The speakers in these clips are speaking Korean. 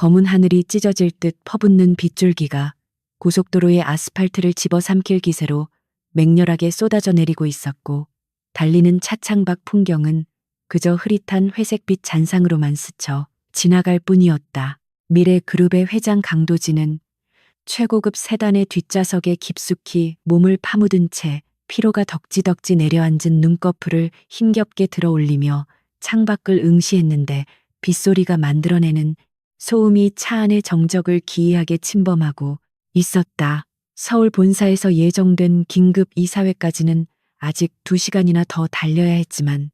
검은 하늘이 찢어질 듯 퍼붓는 빗줄기가 고속도로의 아스팔트를 집어삼킬 기세로 맹렬하게 쏟아져 내리고 있었고, 달리는 차창 밖 풍경은 그저 흐릿한 회색빛 잔상으로만 스쳐 지나갈 뿐이었다. 미래 그룹의 회장 강도진은 최고급 세단의 뒷좌석에 깊숙이 몸을 파묻은 채 피로가 덕지덕지 내려앉은 눈꺼풀을 힘겹게 들어 올리며 창밖을 응시했는데, 빗소리가 만들어내는 소음이 차 안의 정적을 기이하게 침범하고 있었다. 서울 본사에서 예정된 긴급 이사회까지는 아직 2시간이나 더 달려야 했지만,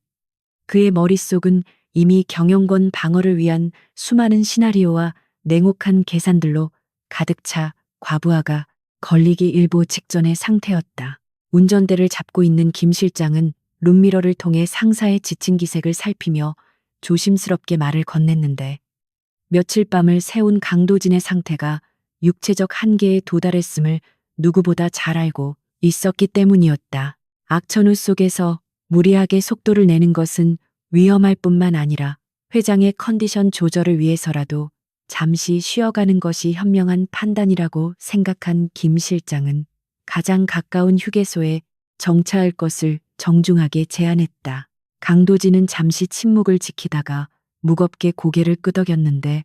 그의 머릿속은 이미 경영권 방어를 위한 수많은 시나리오와 냉혹한 계산들로 가득 차 과부하가 걸리기 일보 직전의 상태였다. 운전대를 잡고 있는 김 실장은 룸미러를 통해 상사의 지친 기색을 살피며 조심스럽게 말을 건넸는데, 며칠 밤을 새운 강도진의 상태가 육체적 한계에 도달했음을 누구보다 잘 알고 있었기 때문이었다. 악천후 속에서 무리하게 속도를 내는 것은 위험할 뿐만 아니라 회장의 컨디션 조절을 위해서라도 잠시 쉬어가는 것이 현명한 판단이라고 생각한 김 실장은 가장 가까운 휴게소에 정차할 것을 정중하게 제안했다. 강도진은 잠시 침묵을 지키다가 무겁게 고개를 끄덕였는데,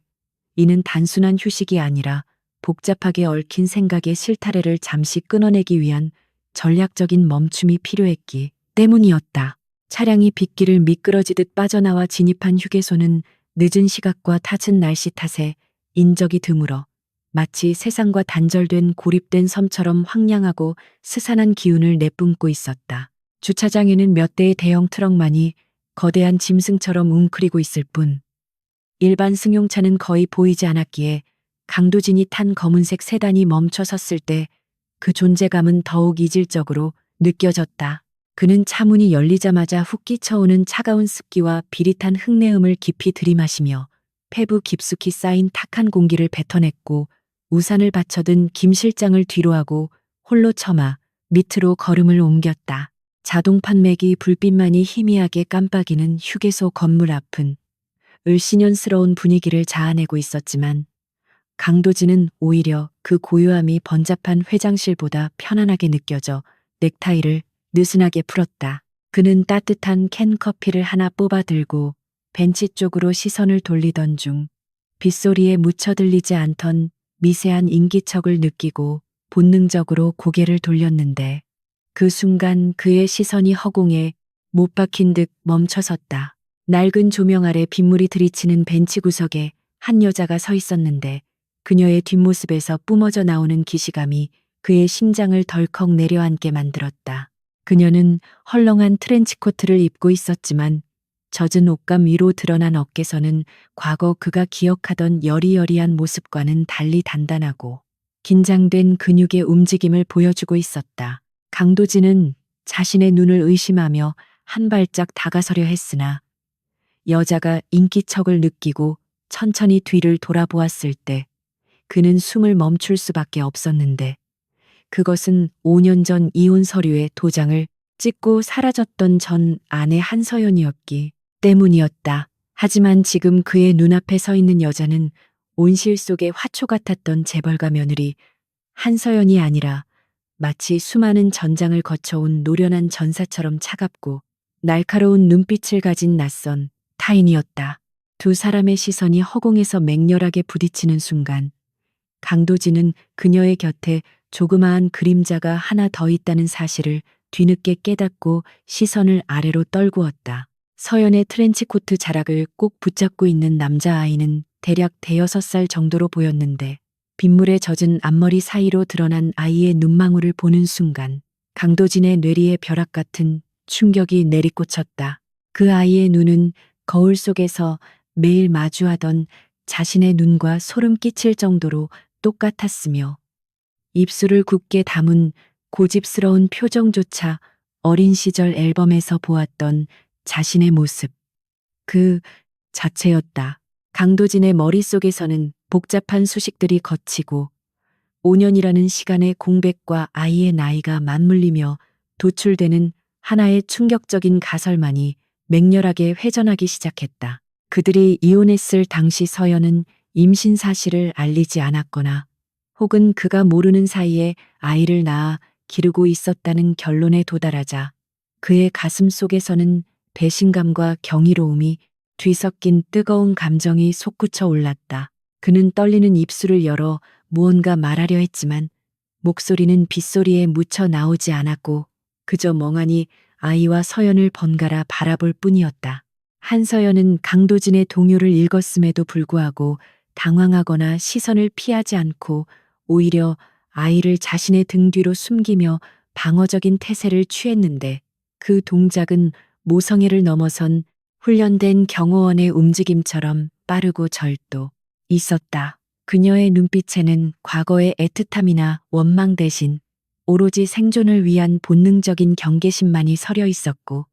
이는 단순한 휴식이 아니라 복잡하게 얽힌 생각의 실타래를 잠시 끊어내기 위한 전략적인 멈춤이 필요했기 때문이었다. 차량이 빗길을 미끄러지듯 빠져나와 진입한 휴게소는 늦은 시각과 탓은 날씨 탓에 인적이 드물어 마치 세상과 단절된 고립된 섬처럼 황량하고 스산한 기운을 내뿜고 있었다. 주차장에는 몇 대의 대형 트럭만이 거대한 짐승처럼 웅크리고 있을 뿐, 일반 승용차는 거의 보이지 않았기에 강도진이 탄 검은색 세단이 멈춰 섰을 때 그 존재감은 더욱 이질적으로 느껴졌다. 그는 차문이 열리자마자 훅 끼쳐오는 차가운 습기와 비릿한 흙내음을 깊이 들이마시며 폐부 깊숙이 쌓인 탁한 공기를 뱉어냈고, 우산을 받쳐든 김 실장을 뒤로하고 홀로 처마 밑으로 걸음을 옮겼다. 자동 판매기 불빛만이 희미하게 깜빡이는 휴게소 건물 앞은 을씨년스러운 분위기를 자아내고 있었지만, 강도진은 오히려 그 고요함이 번잡한 회장실보다 편안하게 느껴져 넥타이를 느슨하게 풀었다. 그는 따뜻한 캔 커피를 하나 뽑아 들고 벤치 쪽으로 시선을 돌리던 중 빗소리에 묻혀 들리지 않던 미세한 인기척을 느끼고 본능적으로 고개를 돌렸는데, 그 순간 그의 시선이 허공에 못 박힌 듯 멈춰섰다. 낡은 조명 아래 빗물이 들이치는 벤치 구석에 한 여자가 서 있었는데, 그녀의 뒷모습에서 뿜어져 나오는 기시감이 그의 심장을 덜컥 내려앉게 만들었다. 그녀는 헐렁한 트렌치코트를 입고 있었지만 젖은 옷감 위로 드러난 어깨선은 과거 그가 기억하던 여리여리한 모습과는 달리 단단하고 긴장된 근육의 움직임을 보여주고 있었다. 강도진은 자신의 눈을 의심하며 한 발짝 다가서려 했으나, 여자가 인기척을 느끼고 천천히 뒤를 돌아보았을 때 그는 숨을 멈출 수밖에 없었는데, 그것은 5년 전 이혼 서류에 도장을 찍고 사라졌던 전 아내 한서연이었기 때문이었다. 하지만 지금 그의 눈앞에 서 있는 여자는 온실 속의 화초 같았던 재벌가 며느리 한서연이 아니라 마치 수많은 전장을 거쳐온 노련한 전사처럼 차갑고 날카로운 눈빛을 가진 낯선 타인이었다. 두 사람의 시선이 허공에서 맹렬하게 부딪히는 순간, 강도진은 그녀의 곁에 조그마한 그림자가 하나 더 있다는 사실을 뒤늦게 깨닫고 시선을 아래로 떨구었다. 서연의 트렌치코트 자락을 꼭 붙잡고 있는 남자아이는 대략 대여섯 살 정도로 보였는데, 빗물에 젖은 앞머리 사이로 드러난 아이의 눈망울을 보는 순간 강도진의 뇌리에 벼락 같은 충격이 내리꽂혔다. 그 아이의 눈은 거울 속에서 매일 마주하던 자신의 눈과 소름 끼칠 정도로 똑같았으며, 입술을 굳게 다문 고집스러운 표정조차 어린 시절 앨범에서 보았던 자신의 모습 그 자체였다. 강도진의 머릿속에서는 복잡한 수식들이 거치고 5년이라는 시간의 공백과 아이의 나이가 맞물리며 도출되는 하나의 충격적인 가설만이 맹렬하게 회전하기 시작했다. 그들이 이혼했을 당시 서연은 임신 사실을 알리지 않았거나 혹은 그가 모르는 사이에 아이를 낳아 기르고 있었다는 결론에 도달하자 그의 가슴 속에서는 배신감과 경이로움이 뒤섞인 뜨거운 감정이 솟구쳐 올랐다. 그는 떨리는 입술을 열어 무언가 말하려 했지만 목소리는 빗소리에 묻혀 나오지 않았고 그저 멍하니 아이와 서연을 번갈아 바라볼 뿐이었다. 한서연은 강도진의 동요를 읽었음에도 불구하고 당황하거나 시선을 피하지 않고 오히려 아이를 자신의 등 뒤로 숨기며 방어적인 태세를 취했는데 그 동작은 모성애를 넘어선 훈련된 경호원의 움직임처럼 빠르고 절도 있었다. 그녀의 눈빛에는 과거의 애틋함이나 원망 대신 오로지 생존을 위한 본능적인 경계심만이 서려 있었고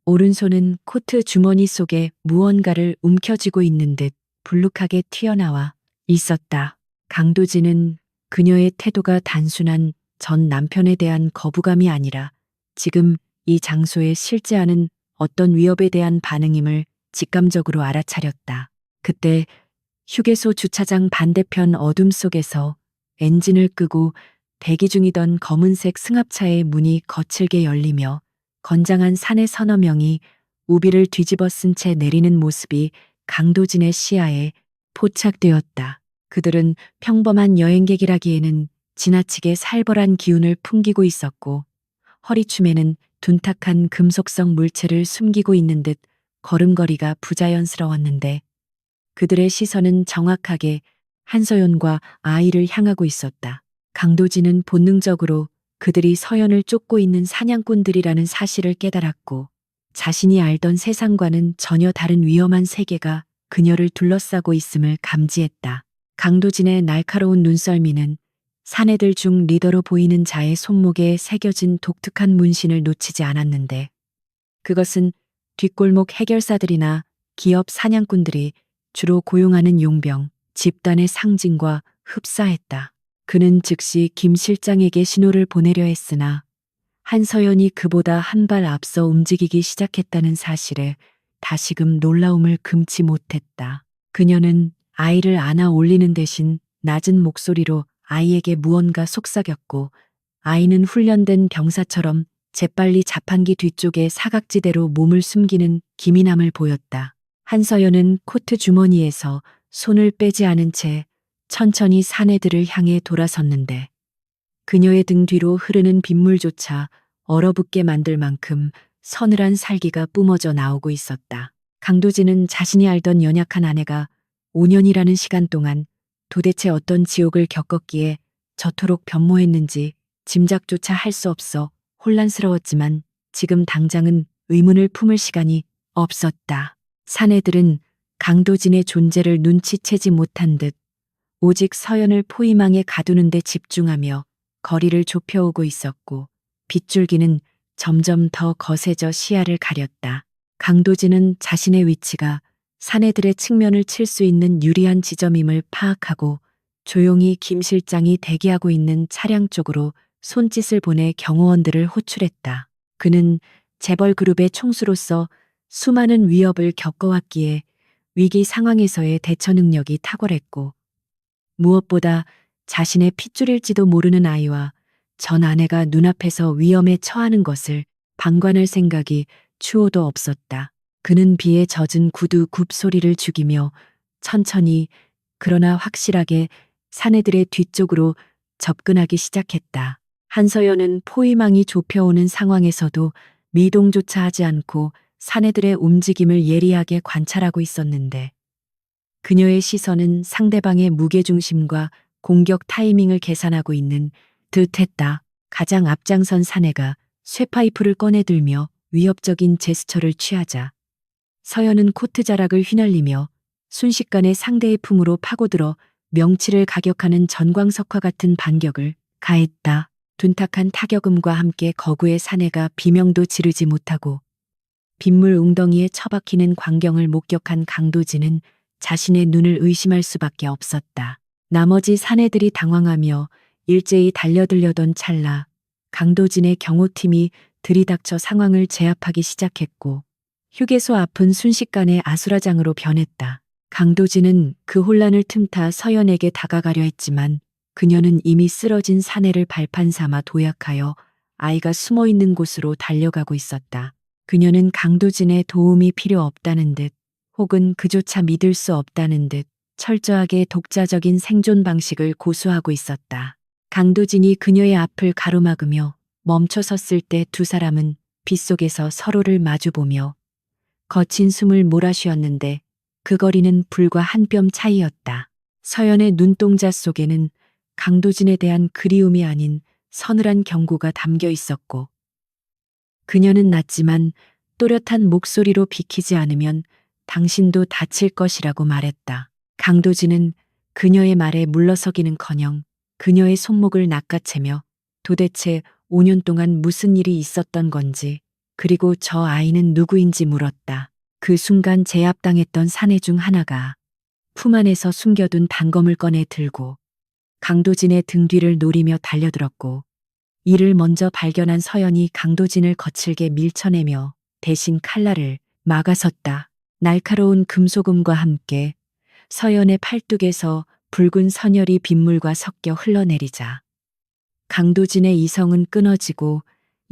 오른손은 코트 주머니 속에 무언가를 움켜쥐고 있는 듯 불룩하게 튀어나와 있었다. 강도진은 그녀의 태도가 단순한 전 남편에 대한 거부감이 아니라 지금 이 장소에 실제하는 어떤 위협에 대한 반응임을 직감적으로 알아차렸다. 그때 휴게소 주차장 반대편 어둠 속에서 엔진을 끄고 대기 중이던 검은색 승합차의 문이 거칠게 열리며 건장한 사내 서너 명이 우비를 뒤집어 쓴 채 내리는 모습이 강도진의 시야에 포착되었다. 그들은 평범한 여행객이라기에는 지나치게 살벌한 기운을 풍기고 있었고 허리춤에는 둔탁한 금속성 물체를 숨기고 있는 듯 걸음걸이가 부자연스러웠는데 그들의 시선은 정확하게 한서연과 아이를 향하고 있었다. 강도진은 본능적으로 그들이 서연을 쫓고 있는 사냥꾼들이라는 사실을 깨달았고 자신이 알던 세상과는 전혀 다른 위험한 세계가 그녀를 둘러싸고 있음을 감지했다. 강도진의 날카로운 눈썰미는 사내들 중 리더로 보이는 자의 손목에 새겨진 독특한 문신을 놓치지 않았는데 그것은 뒷골목 해결사들이나 기업 사냥꾼들이 주로 고용하는 용병, 집단의 상징과 흡사했다. 그는 즉시 김 실장에게 신호를 보내려 했으나 한서연이 그보다 한 발 앞서 움직이기 시작했다는 사실에 다시금 놀라움을 금치 못했다. 그녀는 아이를 안아 올리는 대신 낮은 목소리로 아이에게 무언가 속삭였고 아이는 훈련된 병사처럼 재빨리 자판기 뒤쪽에 사각지대로 몸을 숨기는 기민함을 보였다. 한서연은 코트 주머니에서 손을 빼지 않은 채 천천히 사내들을 향해 돌아섰는데 그녀의 등 뒤로 흐르는 빗물조차 얼어붙게 만들 만큼 서늘한 살기가 뿜어져 나오고 있었다. 강도진은 자신이 알던 연약한 아내가 5년이라는 시간 동안 도대체 어떤 지옥을 겪었기에 저토록 변모했는지 짐작조차 할 수 없어 혼란스러웠지만 지금 당장은 의문을 품을 시간이 없었다. 사내들은 강도진의 존재를 눈치채지 못한 듯 오직 서연을 포위망에 가두는 데 집중하며 거리를 좁혀오고 있었고 빗줄기는 점점 더 거세져 시야를 가렸다. 강도진은 자신의 위치가 사내들의 측면을 칠 수 있는 유리한 지점임을 파악하고 조용히 김 실장이 대기하고 있는 차량 쪽으로 손짓을 보내 경호원들을 호출했다. 그는 재벌 그룹의 총수로서 수많은 위협을 겪어왔기에 위기 상황에서의 대처 능력이 탁월했고 무엇보다 자신의 핏줄일지도 모르는 아이와 전 아내가 눈앞에서 위험에 처하는 것을 방관할 생각이 추호도 없었다. 그는 비에 젖은 구두 굽소리를 죽이며 천천히 그러나 확실하게 사내들의 뒤쪽으로 접근하기 시작했다. 한서연은 포위망이 좁혀오는 상황에서도 미동조차 하지 않고 사내들의 움직임을 예리하게 관찰하고 있었는데 그녀의 시선은 상대방의 무게중심과 공격 타이밍을 계산하고 있는 듯했다. 가장 앞장선 사내가 쇠파이프를 꺼내들며 위협적인 제스처를 취하자 서연은 코트 자락을 휘날리며 순식간에 상대의 품으로 파고들어 명치를 가격하는 전광석화 같은 반격을 가했다. 둔탁한 타격음과 함께 거구의 사내가 비명도 지르지 못하고 빗물 웅덩이에 처박히는 광경을 목격한 강도진은 자신의 눈을 의심할 수밖에 없었다. 나머지 사내들이 당황하며 일제히 달려들려던 찰나 강도진의 경호팀이 들이닥쳐 상황을 제압하기 시작했고 휴게소 앞은 순식간에 아수라장으로 변했다. 강도진은 그 혼란을 틈타 서연에게 다가가려 했지만 그녀는 이미 쓰러진 사내를 발판 삼아 도약하여 아이가 숨어 있는 곳으로 달려가고 있었다. 그녀는 강도진의 도움이 필요 없다는 듯 혹은 그조차 믿을 수 없다는 듯 철저하게 독자적인 생존 방식을 고수하고 있었다. 강도진이 그녀의 앞을 가로막으며 멈춰 섰을 때 두 사람은 빗속에서 서로를 마주보며 거친 숨을 몰아쉬었는데 그 거리는 불과 한 뼘 차이였다. 서연의 눈동자 속에는 강도진에 대한 그리움이 아닌 서늘한 경고가 담겨 있었고 그녀는 낮지만 또렷한 목소리로 비키지 않으면 당신도 다칠 것이라고 말했다. 강도진은 그녀의 말에 물러서기는커녕 그녀의 손목을 낚아채며 도대체 5년 동안 무슨 일이 있었던 건지 그리고 저 아이는 누구인지 물었다. 그 순간 제압당했던 사내 중 하나가 품 안에서 숨겨둔 단검을 꺼내 들고 강도진의 등 뒤를 노리며 달려들었고 이를 먼저 발견한 서연이 강도진을 거칠게 밀쳐내며 대신 칼날을 막아섰다. 날카로운 금소금과 함께 서연의 팔뚝에서 붉은 선혈이 빗물과 섞여 흘러내리자 강도진의 이성은 끊어지고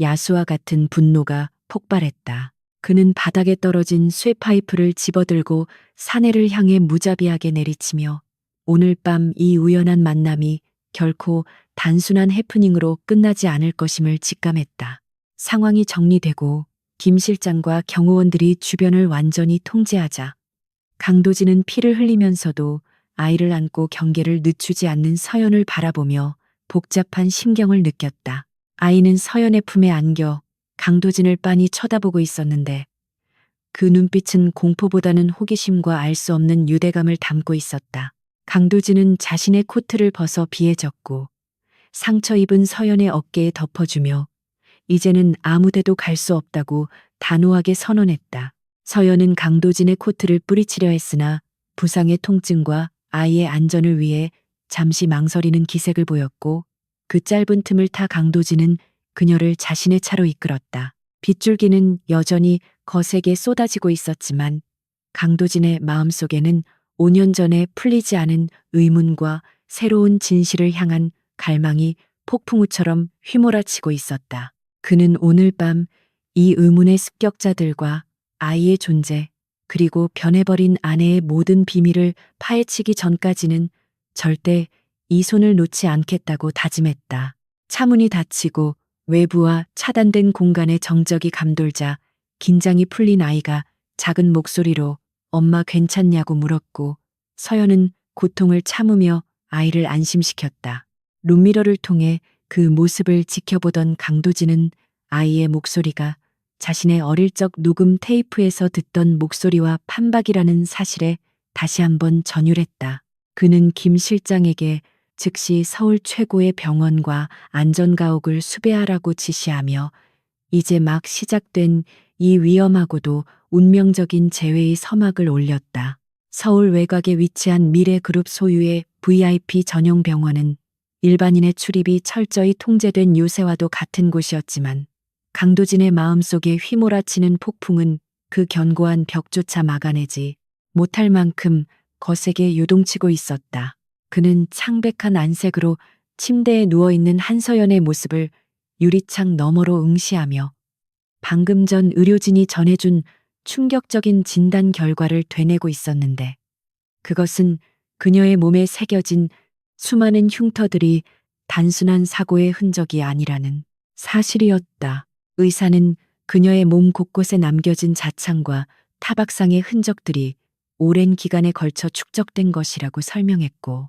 야수와 같은 분노가 폭발했다. 그는 바닥에 떨어진 쇠파이프를 집어들고 사내를 향해 무자비하게 내리치며 오늘 밤 이 우연한 만남이 결코 단순한 해프닝으로 끝나지 않을 것임을 직감했다. 상황이 정리되고 김 실장과 경호원들이 주변을 완전히 통제하자 강도진은 피를 흘리면서도 아이를 안고 경계를 늦추지 않는 서연을 바라보며 복잡한 심경을 느꼈다. 아이는 서연의 품에 안겨 강도진을 빤히 쳐다보고 있었는데 그 눈빛은 공포보다는 호기심과 알 수 없는 유대감을 담고 있었다. 강도진은 자신의 코트를 벗어 비에 젖고 상처 입은 서연의 어깨에 덮어주며 이제는 아무데도 갈 수 없다고 단호하게 선언했다. 서연은 강도진의 코트를 뿌리치려 했으나 부상의 통증과 아이의 안전을 위해 잠시 망설이는 기색을 보였고 그 짧은 틈을 타 강도진은 그녀를 자신의 차로 이끌었다. 빗줄기는 여전히 거세게 쏟아지고 있었지만 강도진의 마음속에는 5년 전에 풀리지 않은 의문과 새로운 진실을 향한 갈망이 폭풍우처럼 휘몰아치고 있었다. 그는 오늘 밤 이 의문의 습격자들과 아이의 존재 그리고 변해버린 아내의 모든 비밀을 파헤치기 전까지는 절대 이 손을 놓지 않겠다고 다짐했다. 차문이 닫히고 외부와 차단된 공간에 정적이 감돌자 긴장이 풀린 아이가 작은 목소리로 엄마 괜찮냐고 물었고 서연은 고통을 참으며 아이를 안심시켰다. 룸미러를 통해 그 모습을 지켜보던 강도진은 아이의 목소리가 자신의 어릴 적 녹음 테이프에서 듣던 목소리와 판박이라는 사실에 다시 한번 전율했다. 그는 김 실장에게 즉시 서울 최고의 병원과 안전가옥을 수배하라고 지시하며 이제 막 시작된 이 위험하고도 운명적인 재회의 서막을 올렸다. 서울 외곽에 위치한 미래그룹 소유의 VIP 전용 병원은 일반인의 출입이 철저히 통제된 요새와도 같은 곳이었지만 강도진의 마음속에 휘몰아치는 폭풍은 그 견고한 벽조차 막아내지 못할 만큼 거세게 요동치고 있었다. 그는 창백한 안색으로 침대에 누워있는 한서연의 모습을 유리창 너머로 응시하며 방금 전 의료진이 전해준 충격적인 진단 결과를 되뇌고 있었는데 그것은 그녀의 몸에 새겨진 수많은 흉터들이 단순한 사고의 흔적이 아니라는 사실이었다. 의사는 그녀의 몸 곳곳에 남겨진 자창과 타박상의 흔적들이 오랜 기간에 걸쳐 축적된 것이라고 설명했고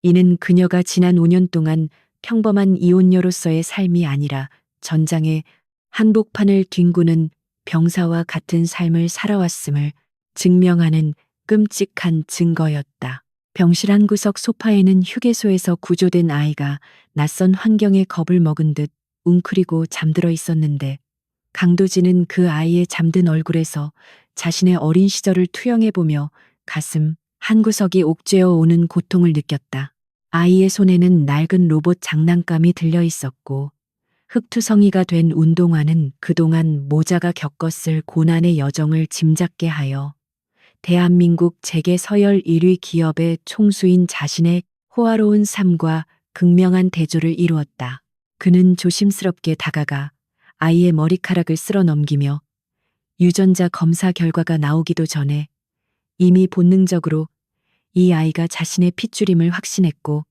이는 그녀가 지난 5년 동안 평범한 이혼녀로서의 삶이 아니라 전장의 한복판을 뒹구는 병사와 같은 삶을 살아왔음을 증명하는 끔찍한 증거였다. 병실 한 구석 소파에는 휴게소에서 구조된 아이가 낯선 환경에 겁을 먹은 듯 웅크리고 잠들어 있었는데 강도진은 그 아이의 잠든 얼굴에서 자신의 어린 시절을 투영해보며 가슴 한구석이 옥죄어 오는 고통을 느꼈다. 아이의 손에는 낡은 로봇 장난감이 들려 있었고 흑투성이가 된 운동화는 그동안 모자가 겪었을 고난의 여정을 짐작게 하여 대한민국 재계 서열 1위 기업의 총수인 자신의 호화로운 삶과 극명한 대조를 이루었다. 그는 조심스럽게 다가가 아이의 머리카락을 쓸어 넘기며 유전자 검사 결과가 나오기도 전에 이미 본능적으로 이 아이가 자신의 핏줄임을 확신했고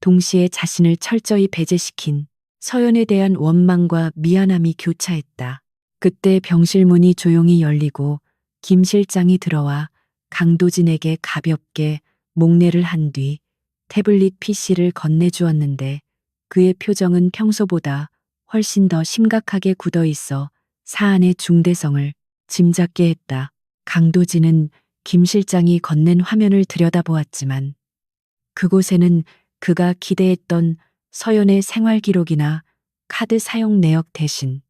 동시에 자신을 철저히 배제시킨 서연에 대한 원망과 미안함이 교차했다. 그때 병실 문이 조용히 열리고 김 실장이 들어와 강도진에게 가볍게 목례를 한 뒤 태블릿 PC를 건네주었는데 그의 표정은 평소보다 훨씬 더 심각하게 굳어 있어 사안의 중대성을 짐작게 했다. 강도진은 김 실장이 건넨 화면을 들여다보았지만 그곳에는 그가 기대했던 서연의 생활 기록이나 카드 사용 내역 대신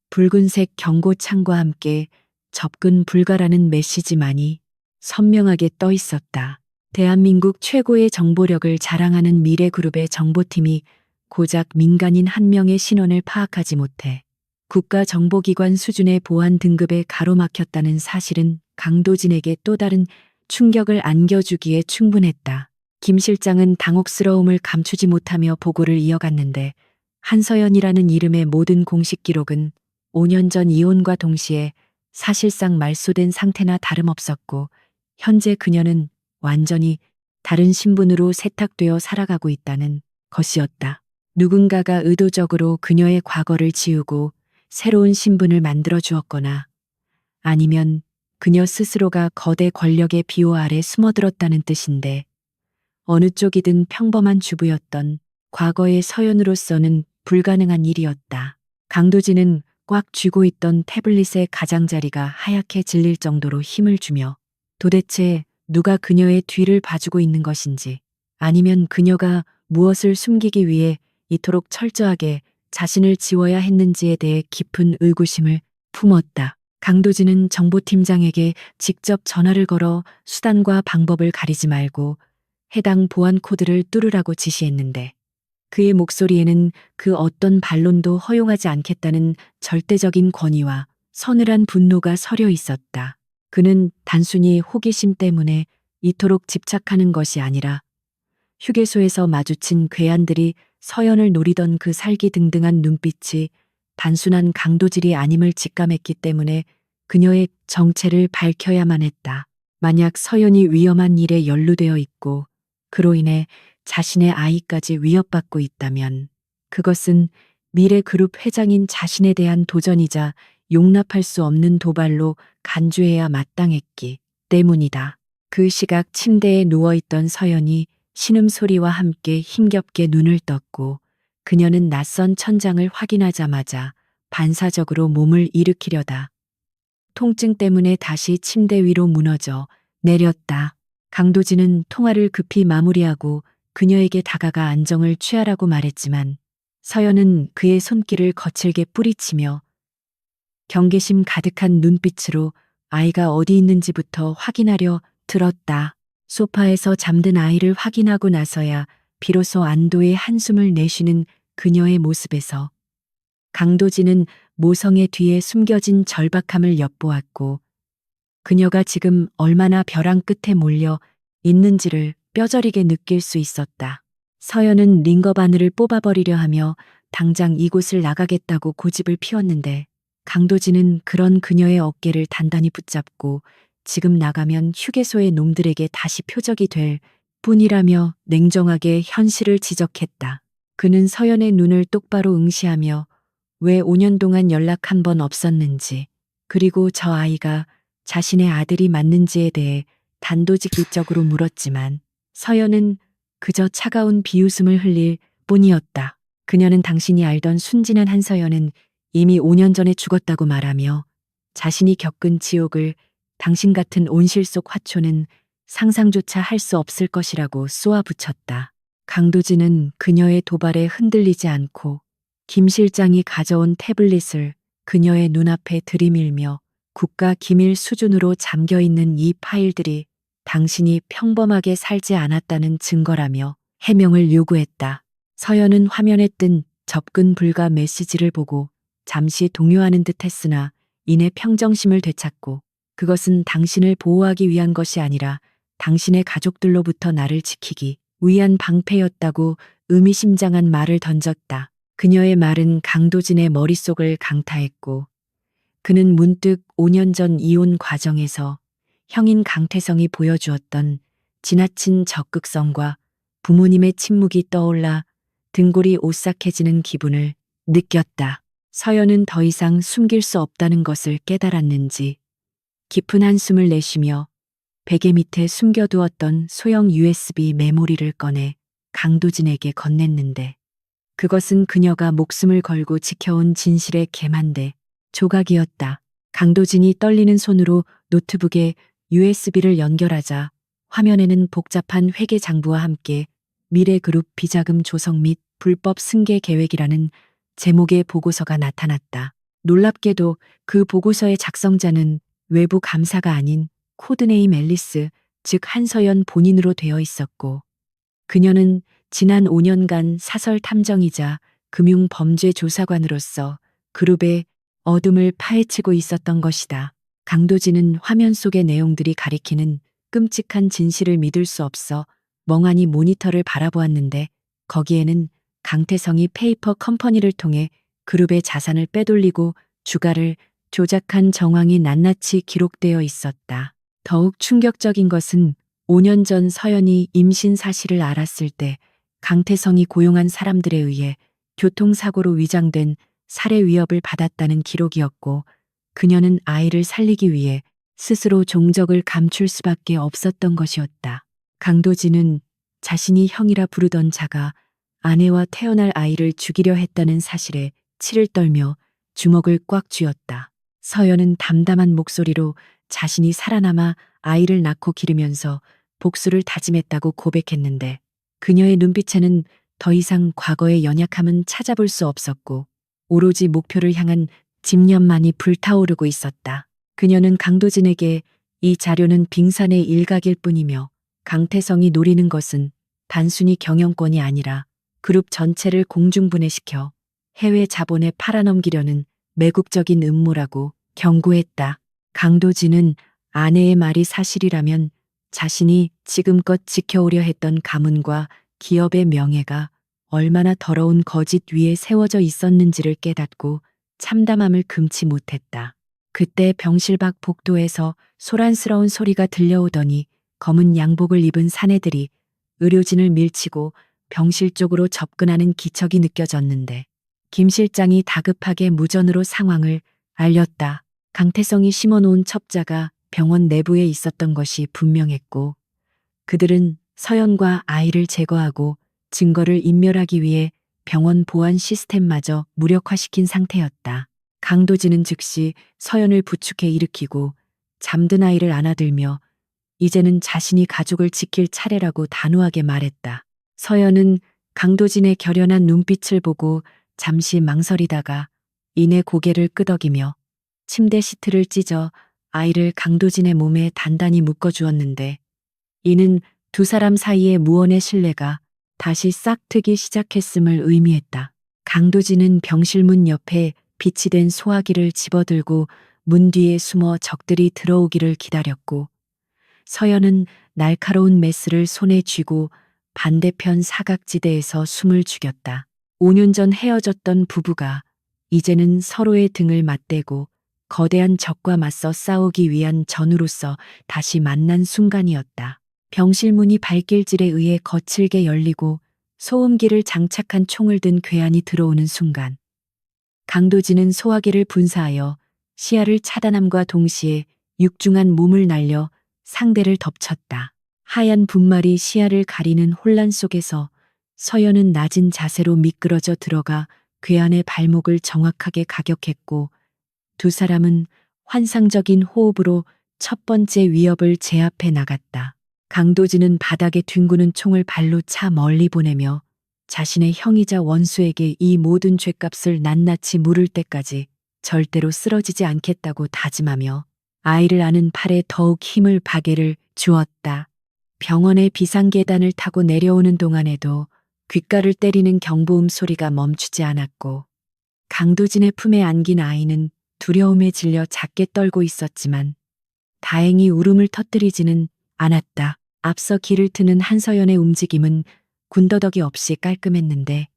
붉은색 경고창과 함께 접근 불가라는 메시지만이 선명하게 떠 있었다. 대한민국 최고의 정보력을 자랑하는 미래그룹의 정보팀이 고작 민간인 한 명의 신원을 파악하지 못해 국가정보기관 수준의 보안 등급에 가로막혔다는 사실은 강도진에게 또 다른 충격을 안겨주기에 충분했다. 김 실장은 당혹스러움을 감추지 못하며 보고를 이어갔는데 한서연이라는 이름의 모든 공식 기록은 5년 전 이혼과 동시에 사실상 말소된 상태나 다름없었고 현재 그녀는 완전히 다른 신분으로 세탁되어 살아가고 있다는 것이었다. 누군가가 의도적으로 그녀의 과거를 지우고 새로운 신분을 만들어 주었거나 아니면 그녀 스스로가 거대 권력의 비호 아래 숨어들었다는 뜻인데 어느 쪽이든 평범한 주부였던 과거의 서연으로서는 불가능한 일이었다. 강도진은 꽉 쥐고 있던 태블릿의 가장자리가 하얗게 질릴 정도로 힘을 주며 도대체 누가 그녀의 뒤를 봐주고 있는 것인지 아니면 그녀가 무엇을 숨기기 위해 이토록 철저하게 자신을 지워야 했는지에 대해 깊은 의구심을 품었다. 강도진은 정보팀장에게 직접 전화를 걸어 수단과 방법을 가리지 말고 해당 보안 코드를 뚫으라고 지시했는데 그의 목소리에는 그 어떤 반론도 허용하지 않겠다는 절대적인 권위와 서늘한 분노가 서려 있었다. 그는 단순히 호기심 때문에 이토록 집착하는 것이 아니라 휴게소에서 마주친 괴한들이 서연을 노리던 그 살기등등한 눈빛이 단순한 강도질이 아님을 직감했기 때문에 그녀의 정체를 밝혀야만 했다. 만약 서연이 위험한 일에 연루되어 있고 그로 인해 자신의 아이까지 위협받고 있다면 그것은 미래그룹 회장인 자신에 대한 도전이자 용납할 수 없는 도발로 간주해야 마땅했기 때문이다. 그 시각 침대에 누워있던 서연이 신음소리와 함께 힘겹게 눈을 떴고 그녀는 낯선 천장을 확인하자마자 반사적으로 몸을 일으키려다 통증 때문에 다시 침대 위로 무너져 내렸다. 강도진은 통화를 급히 마무리하고 그녀에게 다가가 안정을 취하라고 말했지만 서연은 그의 손길을 거칠게 뿌리치며 경계심 가득한 눈빛으로 아이가 어디 있는지부터 확인하려 들었다. 소파에서 잠든 아이를 확인하고 나서야 비로소 안도의 한숨을 내쉬는 그녀의 모습에서 강도진은 모성의 뒤에 숨겨진 절박함을 엿보았고 그녀가 지금 얼마나 벼랑 끝에 몰려 있는지를 뼈저리게 느낄 수 있었다. 서연은 링거 바늘을 뽑아버리려 하며 당장 이곳을 나가겠다고 고집을 피웠는데 강도진은 그런 그녀의 어깨를 단단히 붙잡고 지금 나가면 휴게소의 놈들에게 다시 표적이 될 뿐이라며 냉정하게 현실을 지적했다. 그는 서연의 눈을 똑바로 응시하며 왜 5년 동안 연락 한 번 없었는지 그리고 저 아이가 자신의 아들이 맞는지에 대해 단도직입적으로 물었지만 서연은 그저 차가운 비웃음을 흘릴 뿐이었다. 그녀는 당신이 알던 순진한 한서연은 이미 5년 전에 죽었다고 말하며 자신이 겪은 지옥을 당신 같은 온실 속 화초는 상상조차 할 수 없을 것이라고 쏘아붙였다. 강도진은 그녀의 도발에 흔들리지 않고 김 실장이 가져온 태블릿을 그녀의 눈앞에 들이밀며 국가 기밀 수준으로 잠겨있는 이 파일들이 당신이 평범하게 살지 않았다는 증거라며 해명을 요구했다. 서연은 화면에 뜬 접근 불가 메시지를 보고 잠시 동요하는 듯 했으나 이내 평정심을 되찾고 그것은 당신을 보호하기 위한 것이 아니라 당신의 가족들로부터 나를 지키기 위한 방패였다고 의미심장한 말을 던졌다. 그녀의 말은 강도진의 머릿속을 강타했고 그는 문득 5년 전 이혼 과정에서 형인 강태성이 보여주었던 지나친 적극성과 부모님의 침묵이 떠올라 등골이 오싹해지는 기분을 느꼈다. 서연은 더 이상 숨길 수 없다는 것을 깨달았는지 깊은 한숨을 내쉬며 베개 밑에 숨겨두었던 소형 USB 메모리를 꺼내 강도진에게 건넸는데 그것은 그녀가 목숨을 걸고 지켜온 진실의 개만대 조각이었다. 강도진이 떨리는 손으로 노트북에 USB를 연결하자 화면에는 복잡한 회계 장부와 함께 미래그룹 비자금 조성 및 불법 승계 계획이라는 제목의 보고서가 나타났다. 놀랍게도 그 보고서의 작성자는 외부 감사가 아닌 코드네임 앨리스, 즉 한서연 본인으로 되어 있었고 그녀는 지난 5년간 사설 탐정이자 금융 범죄 조사관으로서 그룹의 어둠을 파헤치고 있었던 것이다. 강도진은 화면 속의 내용들이 가리키는 끔찍한 진실을 믿을 수 없어 멍하니 모니터를 바라보았는데 거기에는 강태성이 페이퍼 컴퍼니를 통해 그룹의 자산을 빼돌리고 주가를 조작한 정황이 낱낱이 기록되어 있었다. 더욱 충격적인 것은 5년 전 서연이 임신 사실을 알았을 때 강태성이 고용한 사람들에 의해 교통사고로 위장된 살해 위협을 받았다는 기록이었고 그녀는 아이를 살리기 위해 스스로 종적을 감출 수밖에 없었던 것이었다. 강도진은 자신이 형이라 부르던 자가 아내와 태어날 아이를 죽이려 했다는 사실에 치를 떨며 주먹을 꽉 쥐었다. 서연은 담담한 목소리로 자신이 살아남아 아이를 낳고 기르면서 복수를 다짐했다고 고백했는데 그녀의 눈빛에는 더 이상 과거의 연약함은 찾아볼 수 없었고 오로지 목표를 향한 집념만이 불타오르고 있었다. 그녀는 강도진에게 이 자료는 빙산의 일각일 뿐이며 강태성이 노리는 것은 단순히 경영권이 아니라 그룹 전체를 공중분해시켜 해외 자본에 팔아넘기려는 매국적인 음모라고 경고했다. 강도진은 아내의 말이 사실이라면 자신이 지금껏 지켜오려 했던 가문과 기업의 명예가 얼마나 더러운 거짓 위에 세워져 있었는지를 깨닫고 참담함을 금치 못했다. 그때 병실 밖 복도에서 소란스러운 소리가 들려오더니 검은 양복을 입은 사내들이 의료진을 밀치고 병실 쪽으로 접근하는 기척이 느껴졌는데 김 실장이 다급하게 무전으로 상황을 알렸다. 강태성이 심어놓은 첩자가 병원 내부에 있었던 것이 분명했고 그들은 서연과 아이를 제거하고 증거를 인멸하기 위해 병원 보안 시스템마저 무력화시킨 상태였다. 강도진은 즉시 서연을 부축해 일으키고 잠든 아이를 안아들며 이제는 자신이 가족을 지킬 차례라고 단호하게 말했다. 서연은 강도진의 결연한 눈빛을 보고 잠시 망설이다가 이내 고개를 끄덕이며 침대 시트를 찢어 아이를 강도진의 몸에 단단히 묶어주었는데 이는 두 사람 사이의 무언의 신뢰가 다시 싹트기 시작했음을 의미했다. 강도진은 병실 문 옆에 빛이 된 소화기를 집어들고 문 뒤에 숨어 적들이 들어오기를 기다렸고 서연은 날카로운 메스를 손에 쥐고 반대편 사각지대에서 숨을 죽였다. 5년 전 헤어졌던 부부가 이제는 서로의 등을 맞대고 거대한 적과 맞서 싸우기 위한 전우로서 다시 만난 순간이었다. 병실 문이 발길질에 의해 거칠게 열리고 소음기를 장착한 총을 든 괴한이 들어오는 순간 강도진은 소화기를 분사하여 시야를 차단함과 동시에 육중한 몸을 날려 상대를 덮쳤다. 하얀 분말이 시야를 가리는 혼란 속에서 서연은 낮은 자세로 미끄러져 들어가 괴한의 발목을 정확하게 가격했고 두 사람은 환상적인 호흡으로 첫 번째 위협을 제압해 나갔다. 강도진은 바닥에 뒹구는 총을 발로 차 멀리 보내며 자신의 형이자 원수에게 이 모든 죗값을 낱낱이 물을 때까지 절대로 쓰러지지 않겠다고 다짐하며 아이를 안은 팔에 더욱 힘을 바게를 주었다. 병원의 비상계단을 타고 내려오는 동안에도 귓가를 때리는 경보음 소리가 멈추지 않았고 강도진의 품에 안긴 아이는 두려움에 질려 작게 떨고 있었지만 다행히 울음을 터뜨리지는 않았다. 앞서 길을 트는 한서연의 움직임은 군더더기 없이 깔끔했는데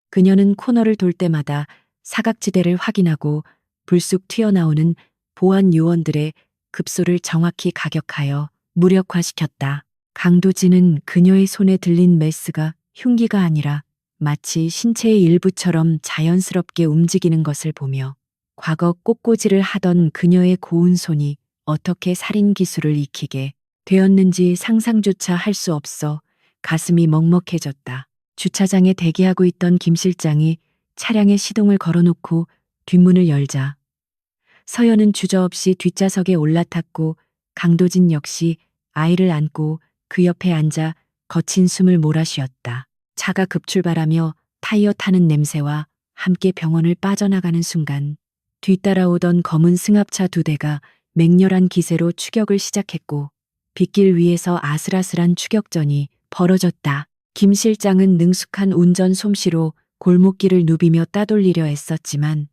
그녀는 코너를 돌 때마다 사각지대를 확인하고 불쑥 튀어나오는 보안 요원들의 급소를 정확히 가격하여 무력화시켰다. 강도진은 그녀의 손에 들린 메스가 흉기가 아니라 마치 신체의 일부처럼 자연스럽게 움직이는 것을 보며 과거 꽃꽂이를 하던 그녀의 고운 손이 어떻게 살인 기술을 익히게 되었는지 상상조차 할 수 없어 가슴이 먹먹해졌다. 주차장에 대기하고 있던 김 실장이 차량에 시동을 걸어놓고 뒷문을 열자 서연은 주저없이 뒷좌석에 올라탔고 강도진 역시 아이를 안고 그 옆에 앉아 거친 숨을 몰아쉬었다. 차가 급출발하며 타이어 타는 냄새와 함께 병원을 빠져나가는 순간 뒤따라오던 검은 승합차 2대가 맹렬한 기세로 추격을 시작했고 빗길 위에서 아슬아슬한 추격전이 벌어졌다. 김 실장은 능숙한 운전 솜씨로 골목길을 누비며 따돌리려 애썼지만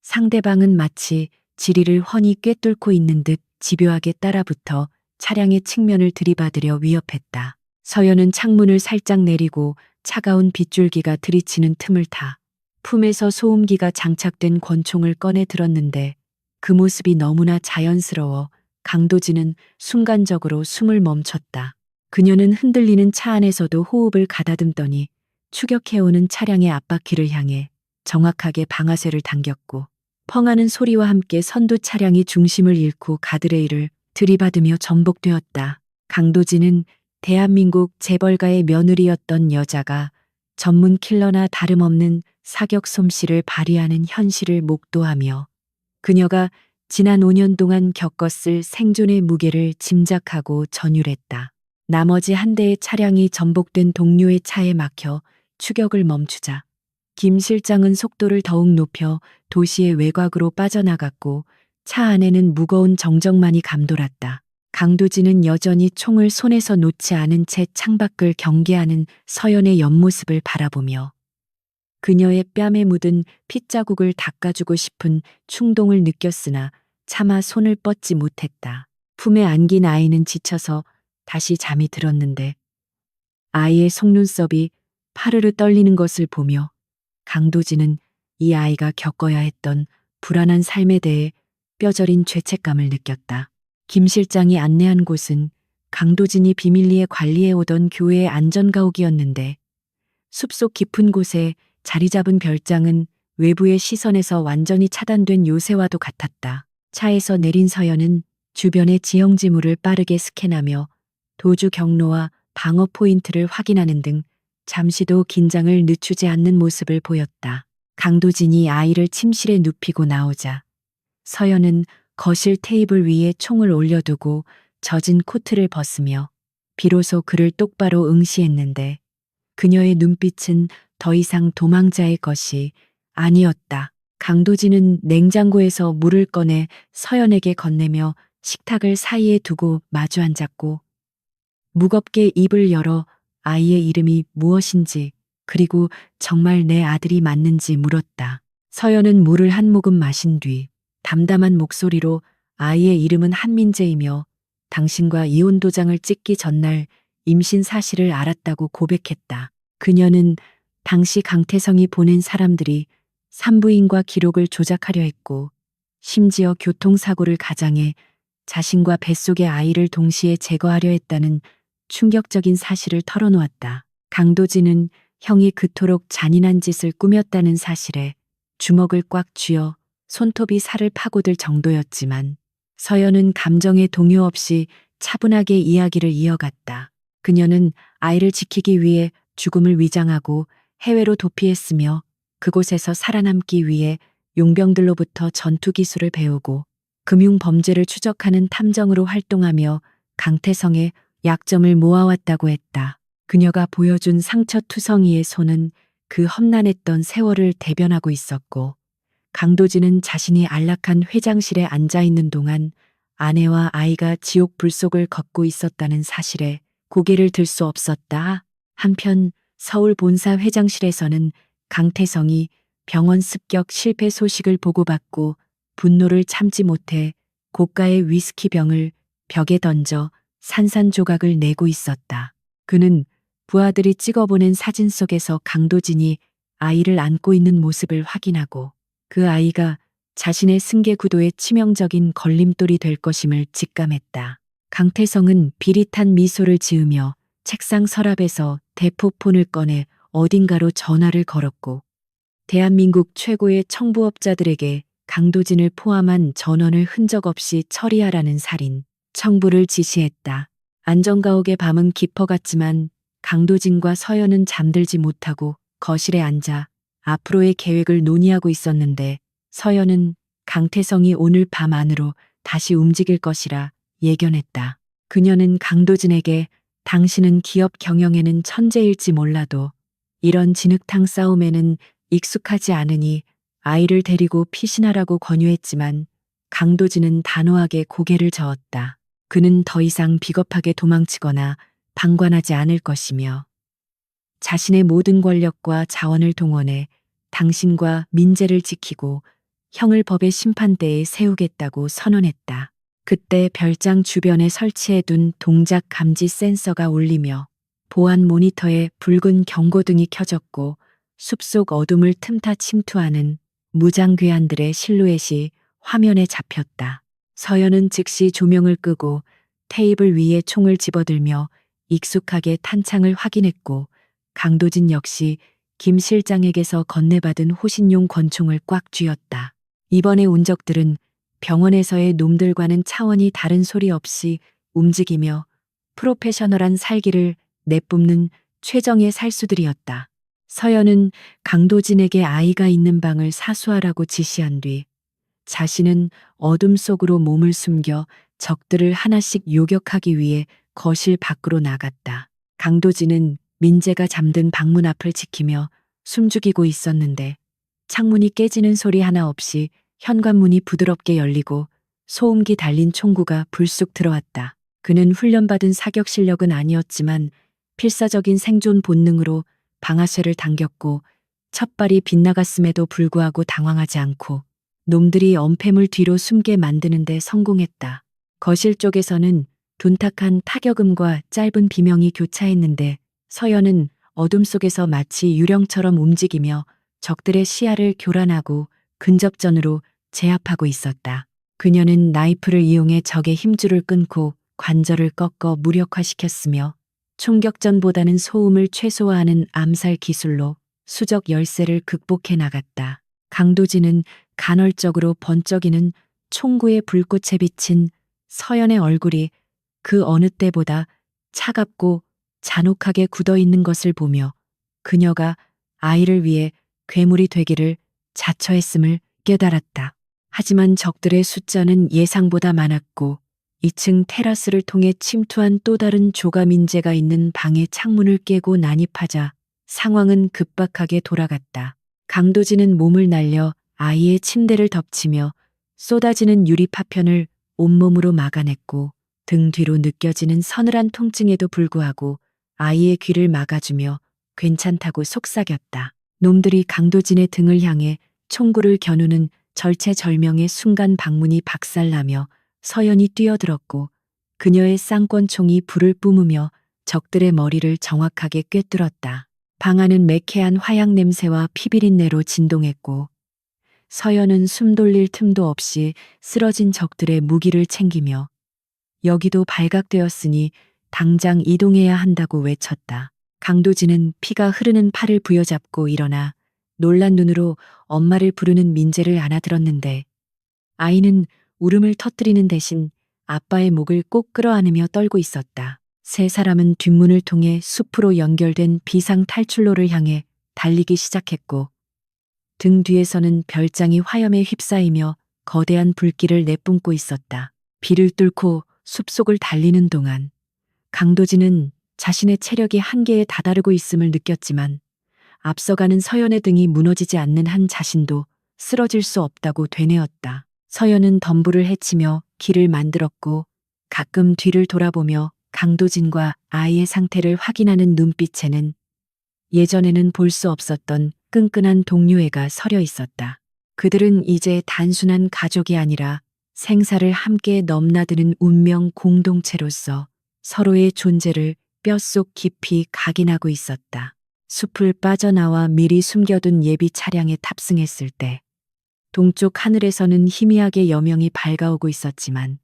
상대방은 마치 지리를 훤히 꿰뚫고 있는 듯 집요하게 따라붙어 차량의 측면을 들이받으려 위협했다. 서연은 창문을 살짝 내리고 차가운 빗줄기가 들이치는 틈을 타 품에서 소음기가 장착된 권총을 꺼내 들었는데 그 모습이 너무나 자연스러워 강도진은 순간적으로 숨을 멈췄다. 그녀는 흔들리는 차 안에서도 호흡을 가다듬더니 추격해오는 차량의 앞바퀴를 향해 정확하게 방아쇠를 당겼고 펑하는 소리와 함께 선두 차량이 중심을 잃고 가드레일을 들이받으며 전복되었다. 강도진은 대한민국 재벌가의 며느리였던 여자가 전문 킬러나 다름없는 사격 솜씨를 발휘하는 현실을 목도하며 그녀가 지난 5년 동안 겪었을 생존의 무게를 짐작하고 전율했다. 나머지 한 대의 차량이 전복된 동료의 차에 막혀 추격을 멈추자 김 실장은 속도를 더욱 높여 도시의 외곽으로 빠져나갔고 차 안에는 무거운 정적만이 감돌았다. 강도진은 여전히 총을 손에서 놓지 않은 채 창밖을 경계하는 서연의 옆모습을 바라보며 그녀의 뺨에 묻은 핏자국을 닦아주고 싶은 충동을 느꼈으나 차마 손을 뻗지 못했다. 품에 안긴 아이는 지쳐서 다시 잠이 들었는데 아이의 속눈썹이 파르르 떨리는 것을 보며 강도진은 이 아이가 겪어야 했던 불안한 삶에 대해 뼈저린 죄책감을 느꼈다. 김 실장이 안내한 곳은 강도진이 비밀리에 관리해 오던 교회의 안전가옥이었는데 숲속 깊은 곳에 자리 잡은 별장은 외부의 시선에서 완전히 차단된 요새와도 같았다. 차에서 내린 서연은 주변의 지형지물을 빠르게 스캔하며 도주 경로와 방어 포인트를 확인하는 등 잠시도 긴장을 늦추지 않는 모습을 보였다. 강도진이 아이를 침실에 눕히고 나오자 서연은 거실 테이블 위에 총을 올려두고 젖은 코트를 벗으며 비로소 그를 똑바로 응시했는데 그녀의 눈빛은 더 이상 도망자의 것이 아니었다. 강도진은 냉장고에서 물을 꺼내 서연에게 건네며 식탁을 사이에 두고 마주 앉았고 무겁게 입을 열어 아이의 이름이 무엇인지 그리고 정말 내 아들이 맞는지 물었다. 서연은 물을 한 모금 마신 뒤 담담한 목소리로 아이의 이름은 한민재이며 당신과 이혼 도장을 찍기 전날 임신 사실을 알았다고 고백했다. 그녀는 당시 강태성이 보낸 사람들이 산부인과 기록을 조작하려 했고 심지어 교통사고를 가장해 자신과 뱃속의 아이를 동시에 제거하려 했다는 충격적인 사실을 털어놓았다. 강도진은 형이 그토록 잔인한 짓을 꾸몄다는 사실에 주먹을 꽉 쥐어 손톱이 살을 파고들 정도였지만 서연은 감정의 동요 없이 차분하게 이야기를 이어갔다. 그녀는 아이를 지키기 위해 죽음을 위장하고 해외로 도피했으며 그곳에서 살아남기 위해 용병들로부터 전투 기술을 배우고 금융 범죄를 추적하는 탐정으로 활동하며 강태성의 약점을 모아왔다고 했다. 그녀가 보여준 상처투성이의 손은 그 험난했던 세월을 대변하고 있었고 강도진은 자신이 안락한 회장실에 앉아있는 동안 아내와 아이가 지옥 불속을 걷고 있었다는 사실에 고개를 들 수 없었다. 한편 서울 본사 회장실에서는 강태성이 병원 습격 실패 소식을 보고받고 분노를 참지 못해 고가의 위스키 병을 벽에 던져 산산조각을 내고 있었다. 그는 부하들이 찍어보낸 사진 속에서 강도진이 아이를 안고 있는 모습을 확인하고 그 아이가 자신의 승계 구도에 치명적인 걸림돌이 될 것임을 직감했다. 강태성은 비릿한 미소를 지으며 책상 서랍에서 대포폰을 꺼내 어딘가로 전화를 걸었고 대한민국 최고의 청부업자들에게 강도진을 포함한 전원을 흔적 없이 처리하라는 살인 청부를 지시했다. 안정가옥의 밤은 깊어갔지만 강도진과 서연은 잠들지 못하고 거실에 앉아 앞으로의 계획을 논의하고 있었는데 서연은 강태성이 오늘 밤 안으로 다시 움직일 것이라 예견했다. 그녀는 강도진에게 당신은 기업 경영에는 천재일지 몰라도 이런 진흙탕 싸움에는 익숙하지 않으니 아이를 데리고 피신하라고 권유했지만 강도진은 단호하게 고개를 저었다. 그는 더 이상 비겁하게 도망치거나 방관하지 않을 것이며 자신의 모든 권력과 자원을 동원해 당신과 민재를 지키고 형을 법의 심판대에 세우겠다고 선언했다. 그때 별장 주변에 설치해둔 동작 감지 센서가 울리며 보안 모니터에 붉은 경고등이 켜졌고 숲속 어둠을 틈타 침투하는 무장괴한들의 실루엣이 화면에 잡혔다. 서연은 즉시 조명을 끄고 테이블 위에 총을 집어들며 익숙하게 탄창을 확인했고 강도진 역시 김 실장에게서 건네받은 호신용 권총을 꽉 쥐었다. 이번에 온 적들은 병원에서의 놈들과는 차원이 다른 소리 없이 움직이며 프로페셔널한 살기를 내뿜는 최정의 살수들이었다. 서연은 강도진에게 아이가 있는 방을 사수하라고 지시한 뒤 자신은 어둠 속으로 몸을 숨겨 적들을 하나씩 요격하기 위해 거실 밖으로 나갔다. 강도진은 민재가 잠든 방문 앞을 지키며 숨죽이고 있었는데 창문이 깨지는 소리 하나 없이 현관문이 부드럽게 열리고 소음기 달린 총구가 불쑥 들어왔다. 그는 훈련받은 사격 실력은 아니었지만 필사적인 생존 본능으로 방아쇠를 당겼고 첫발이 빗나갔음에도 불구하고 당황하지 않고 놈들이 엄폐물 뒤로 숨게 만드는 데 성공했다. 거실 쪽에서는 둔탁한 타격음과 짧은 비명이 교차했는데 서연은 어둠 속에서 마치 유령처럼 움직이며 적들의 시야를 교란하고 근접전으로 제압하고 있었다. 그녀는 나이프를 이용해 적의 힘줄을 끊고 관절을 꺾어 무력화시켰으며 총격전보다는 소음을 최소화하는 암살 기술로 수적 열세를 극복해 나갔다. 강도진은 간헐적으로 번쩍이는 총구의 불꽃에 비친 서연의 얼굴이 그 어느 때보다 차갑고 잔혹하게 굳어있는 것을 보며 그녀가 아이를 위해 괴물이 되기를 자처했음을 깨달았다. 하지만 적들의 숫자는 예상보다 많았고 2층 테라스를 통해 침투한 또 다른 조가민재가 있는 방의 창문을 깨고 난입하자 상황은 급박하게 돌아갔다. 강도진은 몸을 날려 아이의 침대를 덮치며 쏟아지는 유리 파편을 온몸으로 막아냈고 등 뒤로 느껴지는 서늘한 통증에도 불구하고 아이의 귀를 막아주며 괜찮다고 속삭였다. 놈들이 강도진의 등을 향해 총구를 겨누는 절체절명의 순간 방문이 박살나며 서연이 뛰어들었고 그녀의 쌍권총이 불을 뿜으며 적들의 머리를 정확하게 꿰뚫었다. 방 안은 매캐한 화약 냄새와 피비린내로 진동했고 서연은 숨 돌릴 틈도 없이 쓰러진 적들의 무기를 챙기며 여기도 발각되었으니 당장 이동해야 한다고 외쳤다. 강도진은 피가 흐르는 팔을 부여잡고 일어나 놀란 눈으로 엄마를 부르는 민재를 안아들었는데 아이는 울음을 터뜨리는 대신 아빠의 목을 꼭 끌어안으며 떨고 있었다. 세 사람은 뒷문을 통해 숲으로 연결된 비상 탈출로를 향해 달리기 시작했고 등 뒤에서는 별장이 화염에 휩싸이며 거대한 불길을 내뿜고 있었다. 비를 뚫고 숲속을 달리는 동안 강도진은 자신의 체력이 한계에 다다르고 있음을 느꼈지만 앞서가는 서연의 등이 무너지지 않는 한 자신도 쓰러질 수 없다고 되뇌었다. 서연은 덤불을 헤치며 길을 만들었고 가끔 뒤를 돌아보며 강도진과 아이의 상태를 확인하는 눈빛에는 예전에는 볼 수 없었던 끈끈한 동료애가 서려 있었다. 그들은 이제 단순한 가족이 아니라 생사를 함께 넘나드는 운명 공동체로서 서로의 존재를 뼛속 깊이 각인하고 있었다. 숲을 빠져나와 미리 숨겨둔 예비 차량에 탑승했을 때 동쪽 하늘에서는 희미하게 여명이 밝아오고 있었지만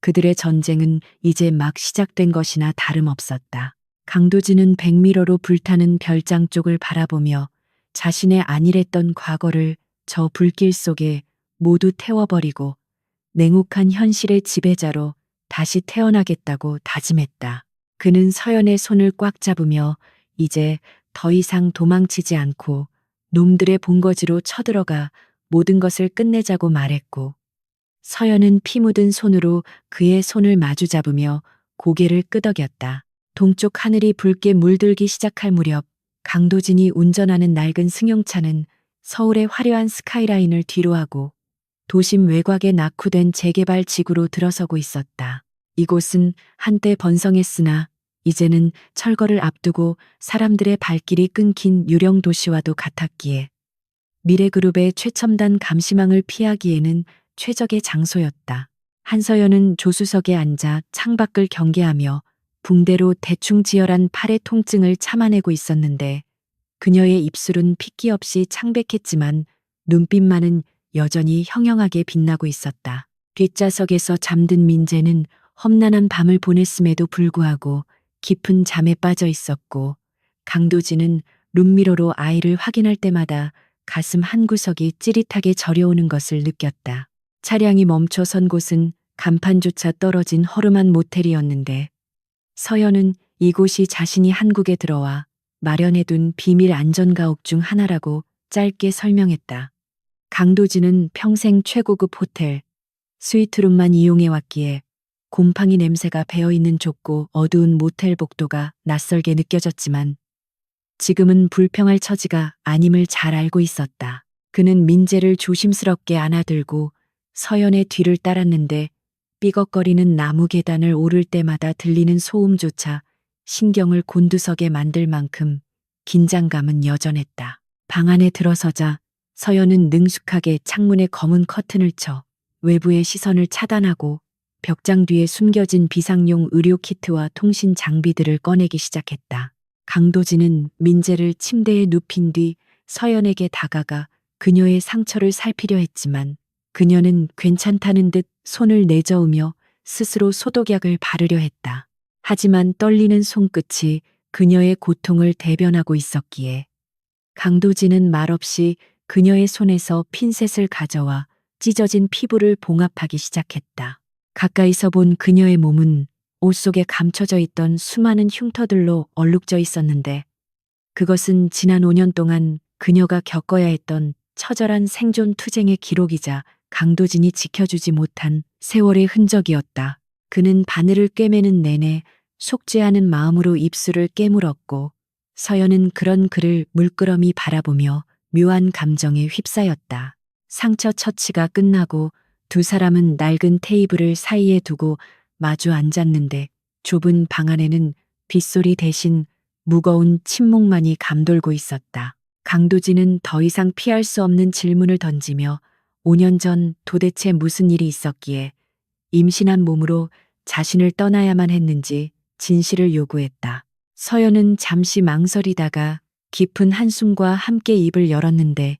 그들의 전쟁은 이제 막 시작된 것이나 다름없었다. 강도진은 백미러로 불타는 별장 쪽을 바라보며 자신의 안일했던 과거를 저 불길 속에 모두 태워버리고 냉혹한 현실의 지배자로 다시 태어나겠다고 다짐했다. 그는 서연의 손을 꽉 잡으며 이제 더 이상 도망치지 않고 놈들의 본거지로 쳐들어가 모든 것을 끝내자고 말했고, 서연은 피 묻은 손으로 그의 손을 마주 잡으며 고개를 끄덕였다. 동쪽 하늘이 붉게 물들기 시작할 무렵 강도진이 운전하는 낡은 승용차는 서울의 화려한 스카이라인을 뒤로하고 도심 외곽에 낙후된 재개발 지구로 들어서고 있었다. 이곳은 한때 번성했으나 이제는 철거를 앞두고 사람들의 발길이 끊긴 유령 도시와도 같았기에 미래그룹의 최첨단 감시망을 피하기에는 최적의 장소였다. 한서연은 조수석에 앉아 창밖을 경계하며 붕대로 대충 지혈한 팔의 통증을 참아내고 있었는데 그녀의 입술은 핏기 없이 창백했지만 눈빛만은 여전히 형형하게 빛나고 있었다. 뒷좌석에서 잠든 민재는 험난한 밤을 보냈음에도 불구하고 깊은 잠에 빠져 있었고, 강도진은 룸미러로 아이를 확인할 때마다 가슴 한구석이 찌릿하게 저려오는 것을 느꼈다. 차량이 멈춰 선 곳은 간판조차 떨어진 허름한 모텔이었는데 서연은 이곳이 자신이 한국에 들어와 마련해둔 비밀 안전가옥 중 하나라고 짧게 설명했다. 강도진은 평생 최고급 호텔, 스위트룸만 이용해왔기에 곰팡이 냄새가 배어있는 좁고 어두운 모텔 복도가 낯설게 느껴졌지만 지금은 불평할 처지가 아님을 잘 알고 있었다. 그는 민재를 조심스럽게 안아들고 서연의 뒤를 따랐는데 삐걱거리는 나무 계단을 오를 때마다 들리는 소음조차 신경을 곤두서게 만들 만큼 긴장감은 여전했다. 방 안에 들어서자 서연은 능숙하게 창문에 검은 커튼을 쳐 외부의 시선을 차단하고 벽장 뒤에 숨겨진 비상용 의료 키트와 통신 장비들을 꺼내기 시작했다. 강도진은 민재를 침대에 눕힌 뒤 서연에게 다가가 그녀의 상처를 살피려 했지만 그녀는 괜찮다는 듯 손을 내저으며 스스로 소독약을 바르려 했다. 하지만 떨리는 손끝이 그녀의 고통을 대변하고 있었기에 강도진은 말없이 그녀의 손에서 핀셋을 가져와 찢어진 피부를 봉합하기 시작했다. 가까이서 본 그녀의 몸은 옷 속에 감춰져 있던 수많은 흉터들로 얼룩져 있었는데 그것은 지난 5년 동안 그녀가 겪어야 했던 처절한 생존 투쟁의 기록이자 강도진이 지켜주지 못한 세월의 흔적이었다. 그는 바늘을 꿰매는 내내 속죄하는 마음으로 입술을 깨물었고 서연은 그런 그를 물끄러미 바라보며 묘한 감정에 휩싸였다. 상처 처치가 끝나고 두 사람은 낡은 테이블을 사이에 두고 마주 앉았는데 좁은 방 안에는 빗소리 대신 무거운 침묵만이 감돌고 있었다. 강도진은 더 이상 피할 수 없는 질문을 던지며 5년 전 도대체 무슨 일이 있었기에 임신한 몸으로 자신을 떠나야만 했는지 진실을 요구했다. 서연은 잠시 망설이다가 깊은 한숨과 함께 입을 열었는데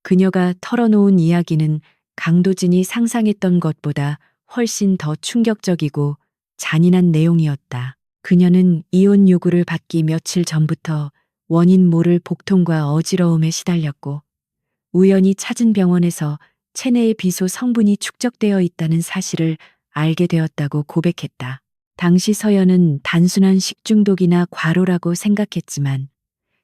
그녀가 털어놓은 이야기는 강도진이 상상했던 것보다 훨씬 더 충격적이고 잔인한 내용이었다. 그녀는 이혼 요구를 받기 며칠 전부터 원인 모를 복통과 어지러움에 시달렸고 우연히 찾은 병원에서 체내의 비소 성분이 축적되어 있다는 사실을 알게 되었다고 고백했다. 당시 서연은 단순한 식중독이나 과로라고 생각했지만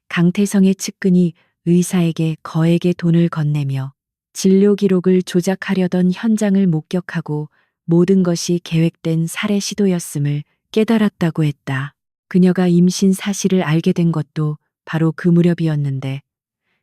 강태성의 측근이 의사에게 거액의 돈을 건네며 진료 기록을 조작하려던 현장을 목격하고 모든 것이 계획된 살해 시도였음을 깨달았다고 했다. 그녀가 임신 사실을 알게 된 것도 바로 그 무렵이었는데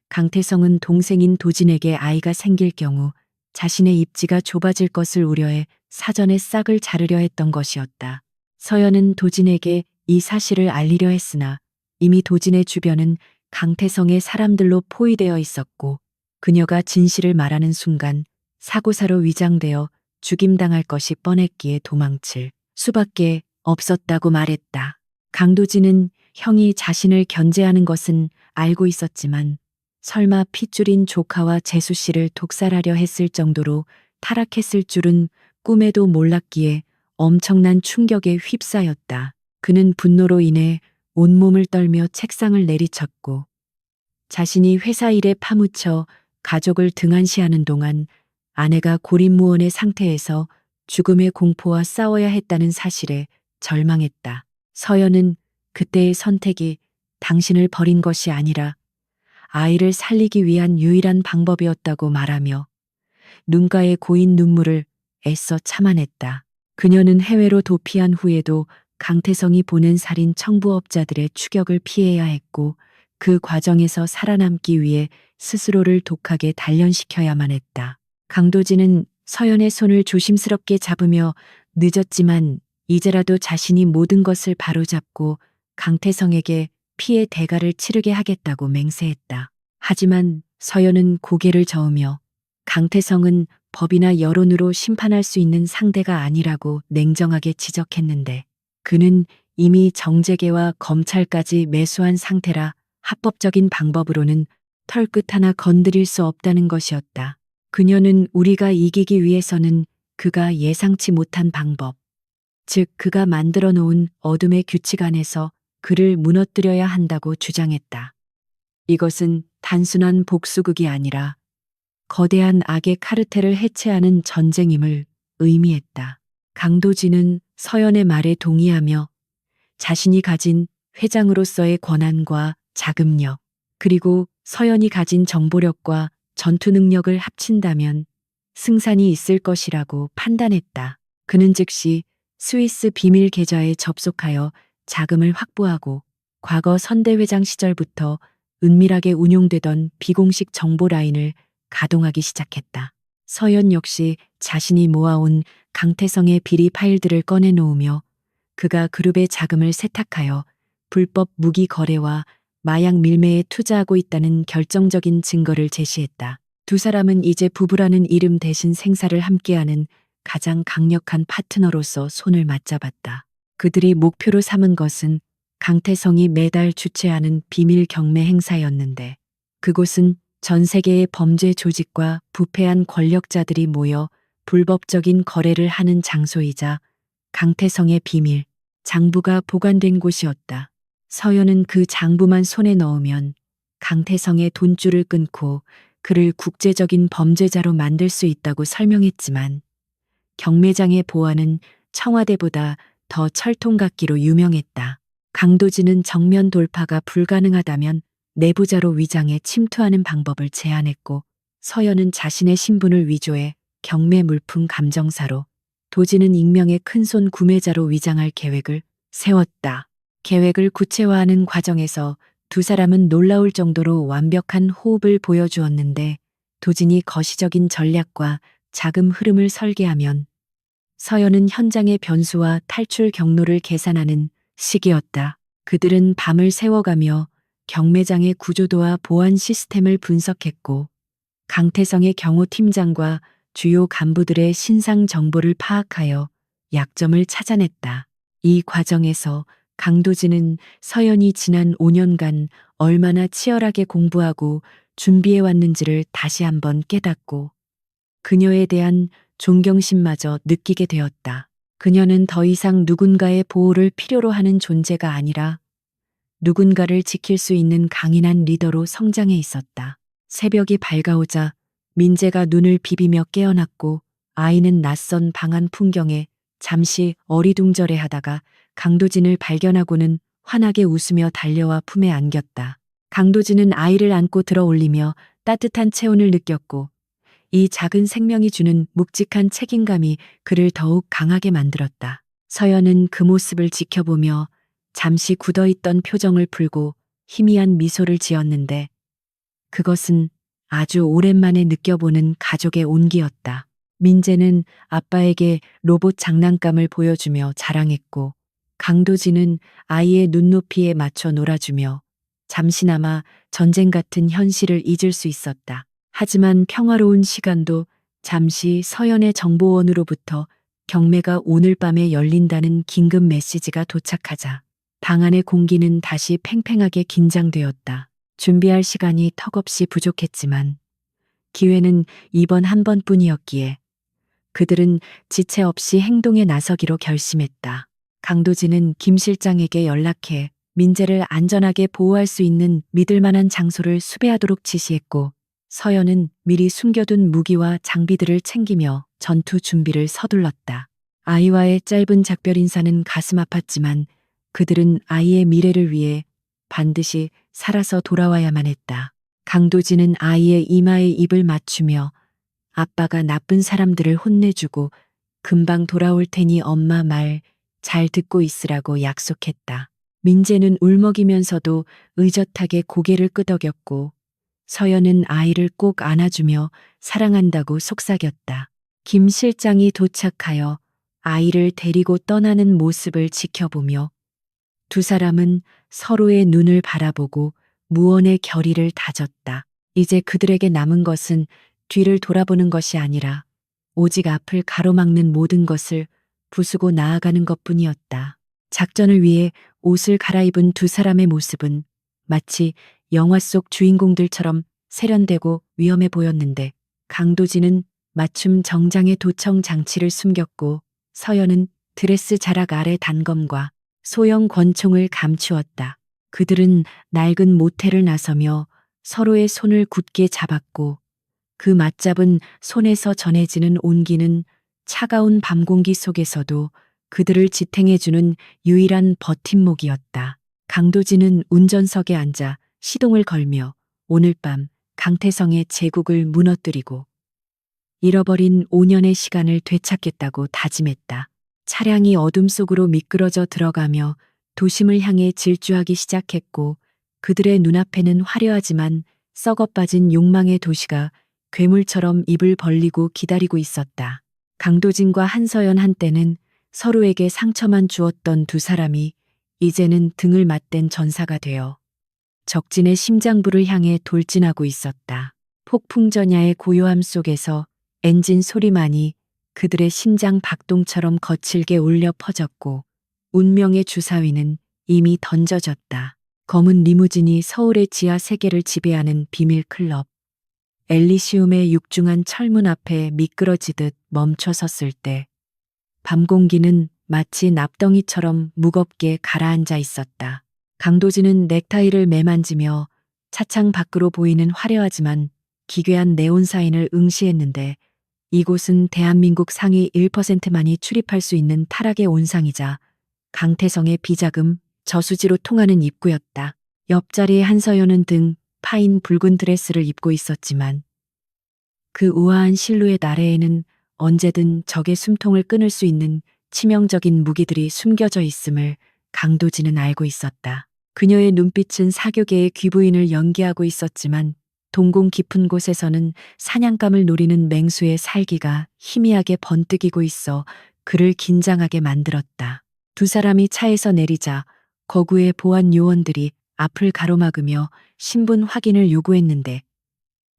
강태성은 동생인 도진에게 아이가 생길 경우 자신의 입지가 좁아질 것을 우려해 사전에 싹을 자르려 했던 것이었다. 서연은 도진에게 이 사실을 알리려 했으나 이미 도진의 주변은 강태성의 사람들로 포위되어 있었고 그녀가 진실을 말하는 순간 사고사로 위장되어 죽임당할 것이 뻔했기에 도망칠 수밖에 없었다고 말했다. 강도진은 형이 자신을 견제하는 것은 알고 있었지만 설마 핏줄인 조카와 재수 씨를 독살하려 했을 정도로 타락했을 줄은 꿈에도 몰랐기에 엄청난 충격에 휩싸였다. 그는 분노로 인해 온몸을 떨며 책상을 내리쳤고 자신이 회사 일에 파묻혀 가족을 등한시하는 동안 아내가 고립무원의 상태에서 죽음의 공포와 싸워야 했다는 사실에 절망했다. 서연은 그때의 선택이 당신을 버린 것이 아니라 아이를 살리기 위한 유일한 방법이었다고 말하며 눈가에 고인 눈물을 애써 참아냈다. 그녀는 해외로 도피한 후에도 강태성이 보낸 살인 청부업자들의 추격을 피해야 했고 그 과정에서 살아남기 위해 스스로를 독하게 단련시켜야만 했다. 강도진은 서연의 손을 조심스럽게 잡으며 늦었지만 이제라도 자신이 모든 것을 바로잡고 강태성에게 피해 대가를 치르게 하겠다고 맹세했다. 하지만 서연은 고개를 저으며 강태성은 법이나 여론으로 심판할 수 있는 상대가 아니라고 냉정하게 지적했는데 그는 이미 정재계와 검찰까지 매수한 상태라 합법적인 방법으로는 털끝 하나 건드릴 수 없다는 것이었다. 그녀는 우리가 이기기 위해서는 그가 예상치 못한 방법, 즉 그가 만들어 놓은 어둠의 규칙 안에서 그를 무너뜨려야 한다고 주장했다. 이것은 단순한 복수극이 아니라 거대한 악의 카르텔을 해체하는 전쟁임을 의미했다. 강도진은 서연의 말에 동의하며 자신이 가진 회장으로서의 권한과 자금력, 그리고 서연이 가진 정보력과 전투 능력을 합친다면 승산이 있을 것이라고 판단했다. 그는 즉시 스위스 비밀 계좌에 접속하여 자금을 확보하고 과거 선대회장 시절부터 은밀하게 운용되던 비공식 정보 라인을 가동하기 시작했다. 서연 역시 자신이 모아온 강태성의 비리 파일들을 꺼내놓으며 그가 그룹의 자금을 세탁하여 불법 무기 거래와 마약 밀매에 투자하고 있다는 결정적인 증거를 제시했다. 두 사람은 이제 부부라는 이름 대신 생사를 함께하는 가장 강력한 파트너로서 손을 맞잡았다. 그들이 목표로 삼은 것은 강태성이 매달 주최하는 비밀 경매 행사였는데 그곳은 전 세계의 범죄 조직과 부패한 권력자들이 모여 불법적인 거래를 하는 장소이자 강태성의 비밀 장부가 보관된 곳이었다. 서연은 그 장부만 손에 넣으면 강태성의 돈줄을 끊고 그를 국제적인 범죄자로 만들 수 있다고 설명했지만 경매장의 보안은 청와대보다 더 철통같기로 유명했다. 강도진은 정면 돌파가 불가능하다면 내부자로 위장해 침투하는 방법을 제안했고 서연은 자신의 신분을 위조해 경매 물품 감정사로 도진은 익명의 큰손 구매자로 위장할 계획을 세웠다. 계획을 구체화하는 과정에서 두 사람은 놀라울 정도로 완벽한 호흡을 보여주었는데 도진이 거시적인 전략과 자금 흐름을 설계하면 서연은 현장의 변수와 탈출 경로를 계산하는 시기였다. 그들은 밤을 새워가며 경매장의 구조도와 보안 시스템을 분석했고 강태성의 경호 팀장과 주요 간부들의 신상 정보를 파악하여 약점을 찾아냈다. 이 과정에서 강도진은 서연이 지난 5년간 얼마나 치열하게 공부하고 준비해왔는지를 다시 한번 깨닫고 그녀에 대한 존경심마저 느끼게 되었다. 그녀는 더 이상 누군가의 보호를 필요로 하는 존재가 아니라 누군가를 지킬 수 있는 강인한 리더로 성장해 있었다. 새벽이 밝아오자 민재가 눈을 비비며 깨어났고 아이는 낯선 방안 풍경에 잠시 어리둥절해하다가 강도진을 발견하고는 환하게 웃으며 달려와 품에 안겼다. 강도진은 아이를 안고 들어올리며 따뜻한 체온을 느꼈고 이 작은 생명이 주는 묵직한 책임감이 그를 더욱 강하게 만들었다. 서연은 그 모습을 지켜보며 잠시 굳어있던 표정을 풀고 희미한 미소를 지었는데 그것은 아주 오랜만에 느껴보는 가족의 온기였다. 민재는 아빠에게 로봇 장난감을 보여주며 자랑했고 강도진은 아이의 눈높이에 맞춰 놀아주며 잠시나마 전쟁 같은 현실을 잊을 수 있었다. 하지만 평화로운 시간도 잠시 서연의 정보원으로부터 경매가 오늘 밤에 열린다는 긴급 메시지가 도착하자 방 안의 공기는 다시 팽팽하게 긴장되었다. 준비할 시간이 턱없이 부족했지만 기회는 이번 한 번뿐이었기에 그들은 지체 없이 행동에 나서기로 결심했다. 강도진은 김 실장에게 연락해 민재를 안전하게 보호할 수 있는 믿을 만한 장소를 수배하도록 지시했고, 서연은 미리 숨겨둔 무기와 장비들을 챙기며 전투 준비를 서둘렀다. 아이와의 짧은 작별 인사는 가슴 아팠지만 그들은 아이의 미래를 위해 반드시 살아서 돌아와야만 했다. 강도진은 아이의 이마에 입을 맞추며 아빠가 나쁜 사람들을 혼내주고 금방 돌아올 테니 엄마 말 잘 듣고 있으라고 약속했다. 민재는 울먹이면서도 의젓하게 고개를 끄덕였고 서연은 아이를 꼭 안아주며 사랑한다고 속삭였다. 김 실장이 도착하여 아이를 데리고 떠나는 모습을 지켜보며 두 사람은 서로의 눈을 바라보고 무언의 결의를 다졌다. 이제 그들에게 남은 것은 뒤를 돌아보는 것이 아니라 오직 앞을 가로막는 모든 것을 부수고 나아가는 것뿐이었다. 작전을 위해 옷을 갈아입은 두 사람의 모습은 마치 영화 속 주인공들처럼 세련되고 위험해 보였는데 강도진은 맞춤 정장의 도청 장치를 숨겼고 서연은 드레스 자락 아래 단검과 소형 권총을 감추었다. 그들은 낡은 모텔을 나서며 서로의 손을 굳게 잡았고 그 맞잡은 손에서 전해지는 온기는 차가운 밤 공기 속에서도 그들을 지탱해주는 유일한 버팀목이었다. 강도진은 운전석에 앉아 시동을 걸며 오늘 밤 강태성의 제국을 무너뜨리고 잃어버린 5년의 시간을 되찾겠다고 다짐했다. 차량이 어둠 속으로 미끄러져 들어가며 도심을 향해 질주하기 시작했고 그들의 눈앞에는 화려하지만 썩어빠진 욕망의 도시가 괴물처럼 입을 벌리고 기다리고 있었다. 강도진과 한서연 한때는 서로에게 상처만 주었던 두 사람이 이제는 등을 맞댄 전사가 되어 적진의 심장부를 향해 돌진하고 있었다. 폭풍전야의 고요함 속에서 엔진 소리만이 그들의 심장 박동처럼 거칠게 울려 퍼졌고 운명의 주사위는 이미 던져졌다. 검은 리무진이 서울의 지하 세계를 지배하는 비밀 클럽 엘리시움의 육중한 철문 앞에 미끄러지듯 멈춰 섰을 때 밤 공기는 마치 납덩이처럼 무겁게 가라앉아 있었다. 강도진은 넥타이를 매만지며 차창 밖으로 보이는 화려하지만 기괴한 네온 사인을 응시했는데 이곳은 대한민국 상위 1%만이 출입할 수 있는 타락의 온상이자 강태성의 비자금 저수지로 통하는 입구였다. 옆자리에 한서연은 등 파인 붉은 드레스를 입고 있었지만 그 우아한 실루엣 아래에는 언제든 적의 숨통을 끊을 수 있는 치명적인 무기들이 숨겨져 있음을 강도진은 알고 있었다. 그녀의 눈빛은 사교계의 귀부인을 연기하고 있었지만 동공 깊은 곳에서는 사냥감을 노리는 맹수의 살기가 희미하게 번뜩이고 있어 그를 긴장하게 만들었다. 두 사람이 차에서 내리자 거구의 보안 요원들이 앞을 가로막으며 신분 확인을 요구했는데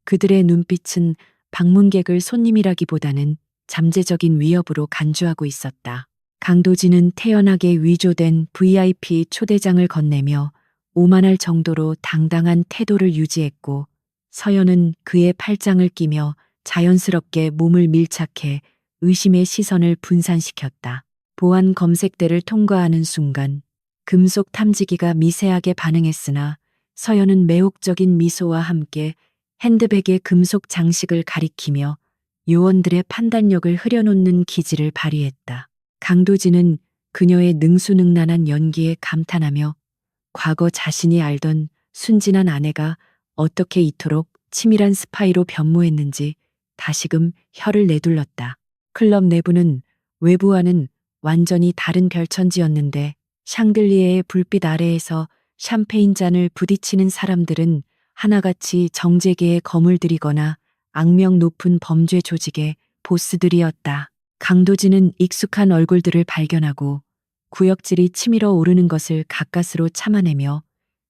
그들의 눈빛은 방문객을 손님이라기보다는 잠재적인 위협으로 간주하고 있었다. 강도진은 태연하게 위조된 VIP 초대장을 건네며 오만할 정도로 당당한 태도를 유지했고 서연은 그의 팔짱을 끼며 자연스럽게 몸을 밀착해 의심의 시선을 분산시켰다. 보안 검색대를 통과하는 순간 금속 탐지기가 미세하게 반응했으나 서연은 매혹적인 미소와 함께 핸드백의 금속 장식을 가리키며 요원들의 판단력을 흐려놓는 기질을 발휘했다. 강도진은 그녀의 능수능란한 연기에 감탄하며 과거 자신이 알던 순진한 아내가 어떻게 이토록 치밀한 스파이로 변모했는지 다시금 혀를 내둘렀다. 클럽 내부는 외부와는 완전히 다른 별천지였는데 샹들리에의 불빛 아래에서 샴페인 잔을 부딪히는 사람들은 하나같이 정재계의 검을 들이거나 악명 높은 범죄 조직의 보스들이었다. 강도진은 익숙한 얼굴들을 발견하고 구역질이 치밀어 오르는 것을 가까스로 참아내며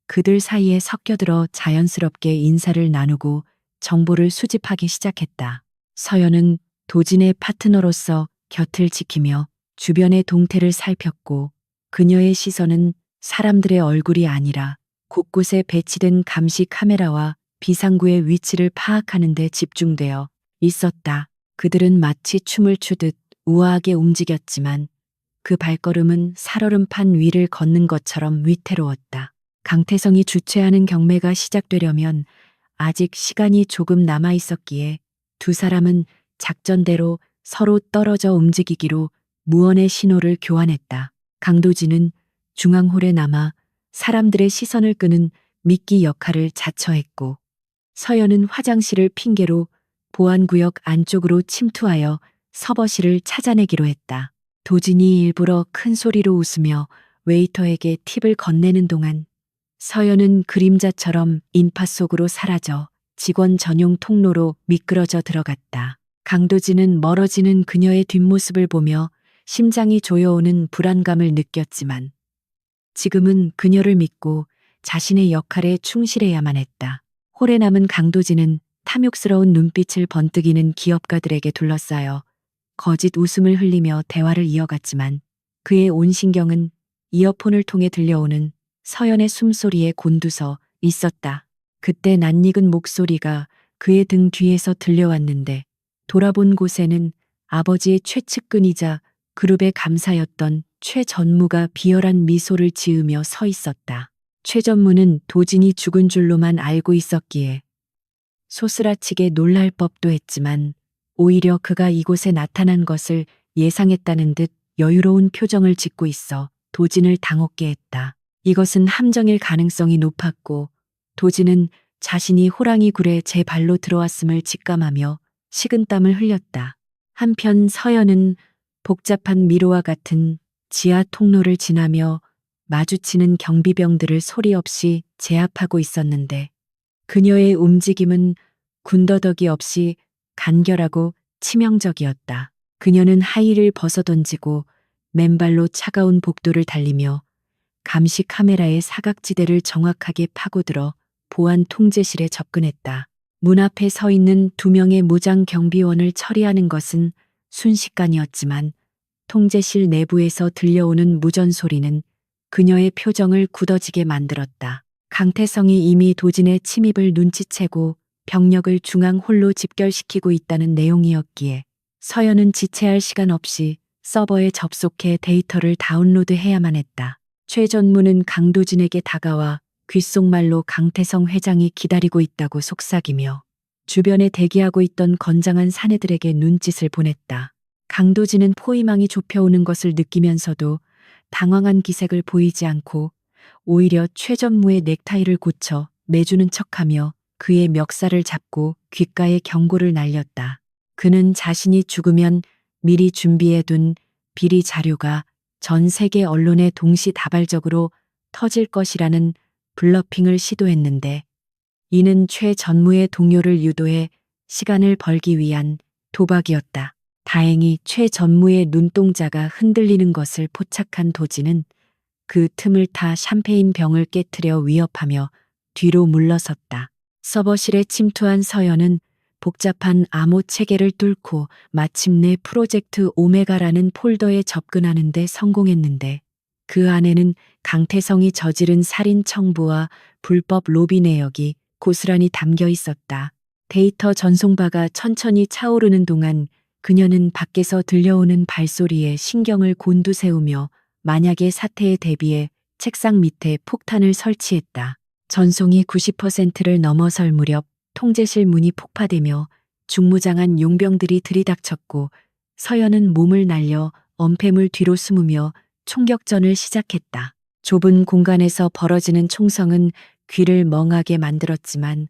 그들 사이에 섞여들어 자연스럽게 인사를 나누고 정보를 수집하기 시작했다. 서연은 도진의 파트너로서 곁을 지키며 주변의 동태를 살폈고 그녀의 시선은 사람들의 얼굴이 아니라 곳곳에 배치된 감시 카메라와 비상구의 위치를 파악하는 데 집중되어 있었다. 그들은 마치 춤을 추듯 우아하게 움직였지만 그 발걸음은 살얼음판 위를 걷는 것처럼 위태로웠다. 강태성이 주최하는 경매가 시작되려면 아직 시간이 조금 남아 있었기에 두 사람은 작전대로 서로 떨어져 움직이기로 무언의 신호를 교환했다. 강도진은 중앙홀에 남아 사람들의 시선을 끄는 미끼 역할을 자처했고 서연은 화장실을 핑계로 보안구역 안쪽으로 침투하여 서버실을 찾아내기로 했다. 도진이 일부러 큰 소리로 웃으며 웨이터에게 팁을 건네는 동안 서연은 그림자처럼 인파 속으로 사라져 직원 전용 통로로 미끄러져 들어갔다. 강도진은 멀어지는 그녀의 뒷모습을 보며 심장이 조여오는 불안감을 느꼈지만 지금은 그녀를 믿고 자신의 역할에 충실해야만 했다. 홀에 남은 강도진은 탐욕스러운 눈빛을 번뜩이는 기업가들에게 둘러싸여 거짓 웃음을 흘리며 대화를 이어갔지만 그의 온 신경은 이어폰을 통해 들려오는 서연의 숨소리에 곤두서 있었다. 그때 낯익은 목소리가 그의 등 뒤에서 들려왔는데 돌아본 곳에는 아버지의 최측근이자 그룹의 감사였던 최 전무가 비열한 미소를 지으며 서 있었다. 최 전무는 도진이 죽은 줄로만 알고 있었기에 소스라치게 놀랄 법도 했지만 오히려 그가 이곳에 나타난 것을 예상했다는 듯 여유로운 표정을 짓고 있어 도진을 당혹게 했다. 이것은 함정일 가능성이 높았고 도진은 자신이 호랑이 굴에 제 발로 들어왔음을 직감하며 식은땀을 흘렸다. 한편 서연은 복잡한 미로와 같은 지하 통로를 지나며 마주치는 경비병들을 소리 없이 제압하고 있었는데 그녀의 움직임은 군더더기 없이 간결하고 치명적이었다. 그녀는 하의를 벗어던지고 맨발로 차가운 복도를 달리며 감시 카메라의 사각지대를 정확하게 파고들어 보안 통제실에 접근했다. 문 앞에 서 있는 두 명의 무장 경비원을 처리하는 것은 순식간이었지만 통제실 내부에서 들려오는 무전 소리는 그녀의 표정을 굳어지게 만들었다. 강태성이 이미 도진의 침입을 눈치채고 병력을 중앙홀로 집결시키고 있다는 내용이었기에 서연은 지체할 시간 없이 서버에 접속해 데이터를 다운로드해야만 했다. 최 전무는 강도진에게 다가와 귓속말로 강태성 회장이 기다리고 있다고 속삭이며 주변에 대기하고 있던 건장한 사내들에게 눈짓을 보냈다. 강도진은 포위망이 좁혀오는 것을 느끼면서도 당황한 기색을 보이지 않고 오히려 최 전무의 넥타이를 고쳐 매주는 척하며 그의 멱살을 잡고 귓가에 경고를 날렸다. 그는 자신이 죽으면 미리 준비해둔 비리 자료가 전 세계 언론에 동시다발적으로 터질 것이라는 블러핑을 시도했는데 이는 최 전무의 동요를 유도해 시간을 벌기 위한 도박이었다. 다행히 최 전무의 눈동자가 흔들리는 것을 포착한 도진은 그 틈을 타 샴페인 병을 깨트려 위협하며 뒤로 물러섰다. 서버실에 침투한 서연은 복잡한 암호 체계를 뚫고 마침내 프로젝트 오메가라는 폴더에 접근하는 데 성공했는데 그 안에는 강태성이 저지른 살인 청부와 불법 로비 내역이 고스란히 담겨 있었다. 데이터 전송바가 천천히 차오르는 동안 그녀는 밖에서 들려오는 발소리에 신경을 곤두세우며 만약의 사태에 대비해 책상 밑에 폭탄을 설치했다. 전송이 90%를 넘어설 무렵 통제실 문이 폭파되며 중무장한 용병들이 들이닥쳤고 서연은 몸을 날려 엄폐물 뒤로 숨으며 총격전을 시작했다. 좁은 공간에서 벌어지는 총성은 귀를 멍하게 만들었지만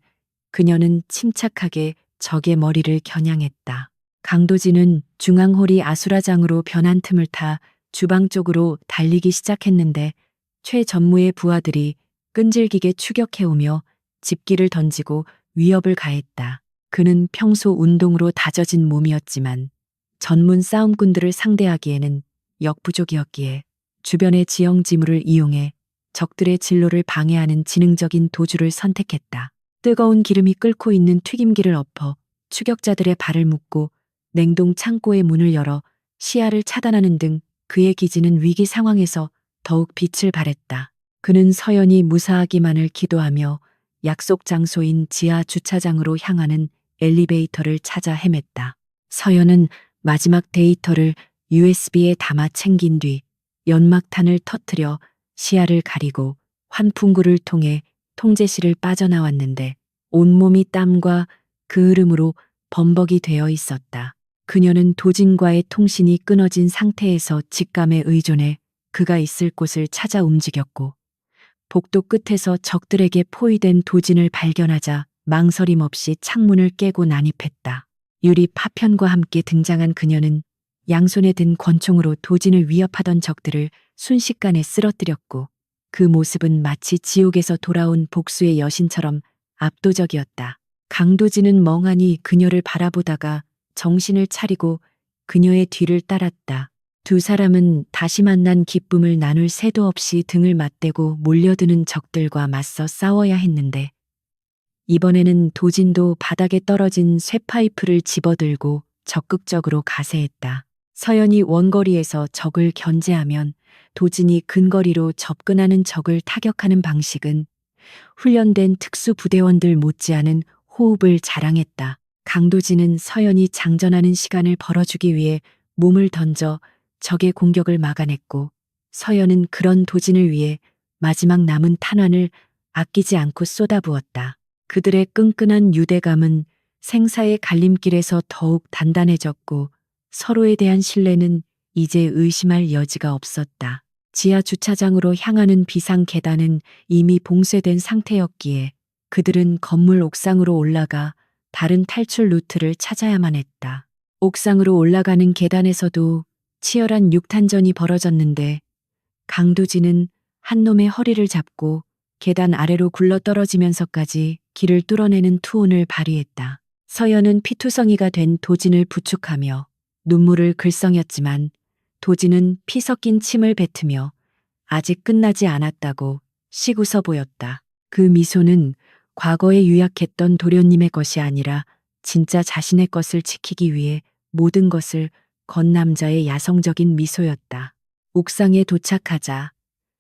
그녀는 침착하게 적의 머리를 겨냥했다. 강도진은 중앙홀이 아수라장으로 변한 틈을 타 주방 쪽으로 달리기 시작했는데 최 전무의 부하들이 끈질기게 추격해오며 집기를 던지고 위협을 가했다. 그는 평소 운동으로 다져진 몸이었지만 전문 싸움꾼들을 상대하기에는 역부족이었기에 주변의 지형 지물을 이용해 적들의 진로를 방해하는 지능적인 도주를 선택했다. 뜨거운 기름이 끓고 있는 튀김기를 엎어 추격자들의 발을 묶고 냉동 창고의 문을 열어 시야를 차단하는 등 그의 기지는 위기 상황에서 더욱 빛을 발했다. 그는 서연이 무사하기만을 기도하며 약속 장소인 지하 주차장으로 향하는 엘리베이터를 찾아 헤맸다. 서연은 마지막 데이터를 USB에 담아 챙긴 뒤 연막탄을 터뜨려 시야를 가리고 환풍구를 통해 통제실을 빠져나왔는데 온몸이 땀과 그을음으로 범벅이 되어 있었다. 그녀는 도진과의 통신이 끊어진 상태에서 직감에 의존해 그가 있을 곳을 찾아 움직였고 복도 끝에서 적들에게 포위된 도진을 발견하자 망설임 없이 창문을 깨고 난입했다. 유리 파편과 함께 등장한 그녀는 양손에 든 권총으로 도진을 위협하던 적들을 순식간에 쓰러뜨렸고 그 모습은 마치 지옥에서 돌아온 복수의 여신처럼 압도적이었다. 강도진은 멍하니 그녀를 바라보다가 정신을 차리고 그녀의 뒤를 따랐다. 두 사람은 다시 만난 기쁨을 나눌 새도 없이 등을 맞대고 몰려드는 적들과 맞서 싸워야 했는데 이번에는 도진도 바닥에 떨어진 쇠파이프를 집어들고 적극적으로 가세했다. 서연이 원거리에서 적을 견제하면 도진이 근거리로 접근하는 적을 타격하는 방식은 훈련된 특수부대원들 못지않은 호흡을 자랑했다. 강도진은 서연이 장전하는 시간을 벌어주기 위해 몸을 던져 적의 공격을 막아냈고 서연은 그런 도진을 위해 마지막 남은 탄환을 아끼지 않고 쏟아부었다. 그들의 끈끈한 유대감은 생사의 갈림길에서 더욱 단단해졌고 서로에 대한 신뢰는 이제 의심할 여지가 없었다. 지하 주차장으로 향하는 비상 계단은 이미 봉쇄된 상태였기에 그들은 건물 옥상으로 올라가 다른 탈출 루트를 찾아야만 했다. 옥상으로 올라가는 계단에서도 치열한 육탄전이 벌어졌는데 강도진은 한 놈의 허리를 잡고 계단 아래로 굴러떨어지면서까지 길을 뚫어내는 투혼을 발휘했다. 서연은 피투성이가 된 도진을 부축하며 눈물을 글썽였지만 도진은 피 섞인 침을 뱉으며 아직 끝나지 않았다고 시구서 보였다. 그 미소는 과거에 유약했던 도련님의 것이 아니라 진짜 자신의 것을 지키기 위해 모든 것을 건 남자의 야성적인 미소였다. 옥상에 도착하자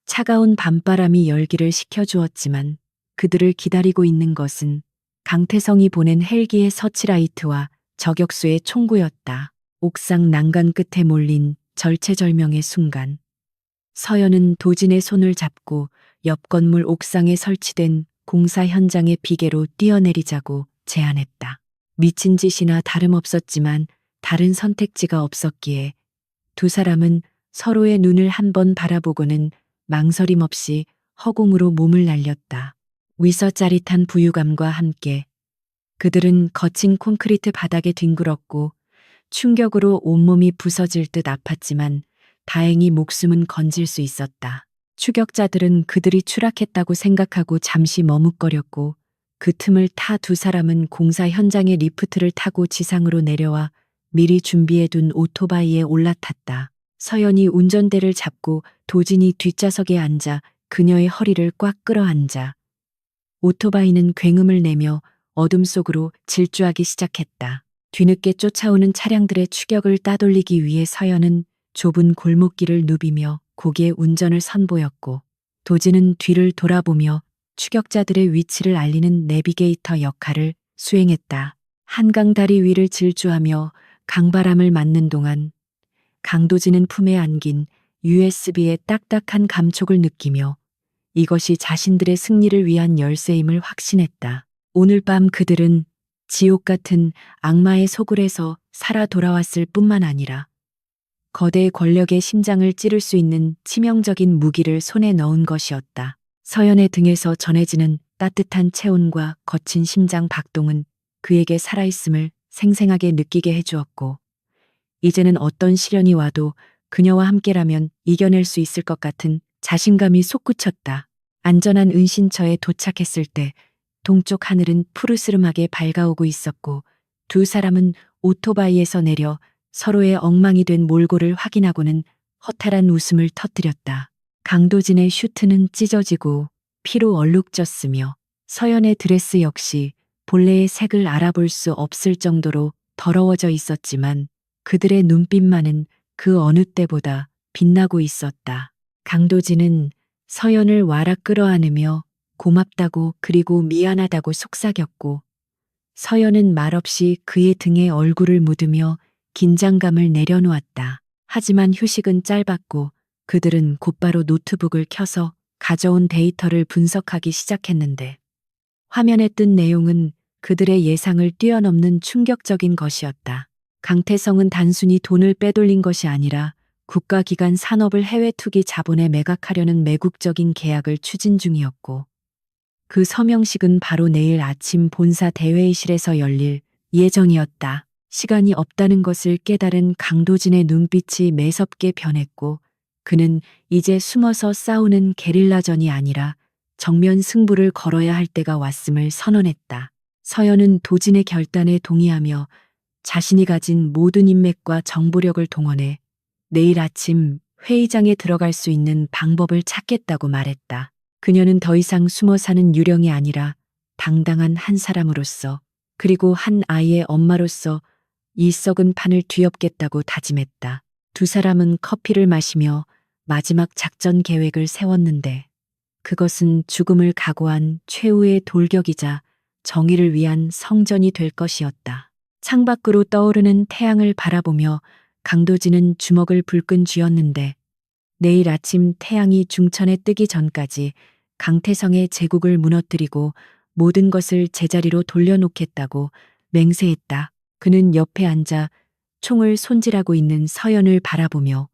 차가운 밤바람이 열기를 식혀주었지만 그들을 기다리고 있는 것은 강태성이 보낸 헬기의 서치라이트와 저격수의 총구였다. 옥상 난간 끝에 몰린 절체절명의 순간 서연은 도진의 손을 잡고 옆 건물 옥상에 설치된 공사 현장의 비계로 뛰어내리자고 제안했다. 미친 짓이나 다름없었지만 다른 선택지가 없었기에 두 사람은 서로의 눈을 한번 바라보고는 망설임 없이 허공으로 몸을 날렸다. 위서 짜릿한 부유감과 함께 그들은 거친 콘크리트 바닥에 뒹굴었고 충격으로 온몸이 부서질 듯 아팠지만 다행히 목숨은 건질 수 있었다. 추격자들은 그들이 추락했다고 생각하고 잠시 머뭇거렸고 그 틈을 타 두 사람은 공사 현장의 리프트를 타고 지상으로 내려와 미리 준비해둔 오토바이에 올라탔다. 서연이 운전대를 잡고 도진이 뒷좌석에 앉아 그녀의 허리를 꽉 끌어안자 오토바이는 굉음을 내며 어둠 속으로 질주하기 시작했다. 뒤늦게 쫓아오는 차량들의 추격을 따돌리기 위해 서연은 좁은 골목길을 누비며 고개 운전을 선보였고 도진은 뒤를 돌아보며 추격자들의 위치를 알리는 내비게이터 역할을 수행했다. 한강 다리 위를 질주하며 강바람을 맞는 동안 강도진은 품에 안긴 USB의 딱딱한 감촉을 느끼며 이것이 자신들의 승리를 위한 열쇠임을 확신했다. 오늘 밤 그들은 지옥 같은 악마의 소굴에서 살아 돌아왔을 뿐만 아니라 거대 권력의 심장을 찌를 수 있는 치명적인 무기를 손에 넣은 것이었다. 서연의 등에서 전해지는 따뜻한 체온과 거친 심장 박동은 그에게 살아있음을 생생하게 느끼게 해주었고 이제는 어떤 시련이 와도 그녀와 함께라면 이겨낼 수 있을 것 같은 자신감이 솟구쳤다. 안전한 은신처에 도착했을 때 동쪽 하늘은 푸르스름하게 밝아오고 있었고 두 사람은 오토바이에서 내려 서로의 엉망이 된 몰골을 확인하고는 허탈한 웃음을 터뜨렸다. 강도진의 슈트는 찢어지고 피로 얼룩졌으며 서연의 드레스 역시 본래의 색을 알아볼 수 없을 정도로 더러워져 있었지만 그들의 눈빛만은 그 어느 때보다 빛나고 있었다. 강도진은 서연을 와락 끌어안으며 고맙다고 그리고 미안하다고 속삭였고 서연은 말없이 그의 등에 얼굴을 묻으며 긴장감을 내려놓았다. 하지만 휴식은 짧았고 그들은 곧바로 노트북을 켜서 가져온 데이터를 분석하기 시작했는데 화면에 뜬 내용은 그들의 예상을 뛰어넘는 충격적인 것이었다. 강태성은 단순히 돈을 빼돌린 것이 아니라 국가기관 산업을 해외 투기 자본에 매각하려는 매국적인 계약을 추진 중이었고 그 서명식은 바로 내일 아침 본사 대회의실에서 열릴 예정이었다. 시간이 없다는 것을 깨달은 강도진의 눈빛이 매섭게 변했고 그는 이제 숨어서 싸우는 게릴라전이 아니라 정면 승부를 걸어야 할 때가 왔음을 선언했다. 서연은 도진의 결단에 동의하며 자신이 가진 모든 인맥과 정보력을 동원해 내일 아침 회의장에 들어갈 수 있는 방법을 찾겠다고 말했다. 그녀는 더 이상 숨어 사는 유령이 아니라 당당한 한 사람으로서 그리고 한 아이의 엄마로서 이 썩은 판을 뒤엎겠다고 다짐했다. 두 사람은 커피를 마시며 마지막 작전 계획을 세웠는데 그것은 죽음을 각오한 최후의 돌격이자 정의를 위한 성전이 될 것이었다. 창밖으로 떠오르는 태양을 바라보며 강도진은 주먹을 불끈 쥐었는데 내일 아침 태양이 중천에 뜨기 전까지 강태성의 제국을 무너뜨리고 모든 것을 제자리로 돌려놓겠다고 맹세했다. 그는 옆에 앉아 총을 손질하고 있는 서연을 바라보며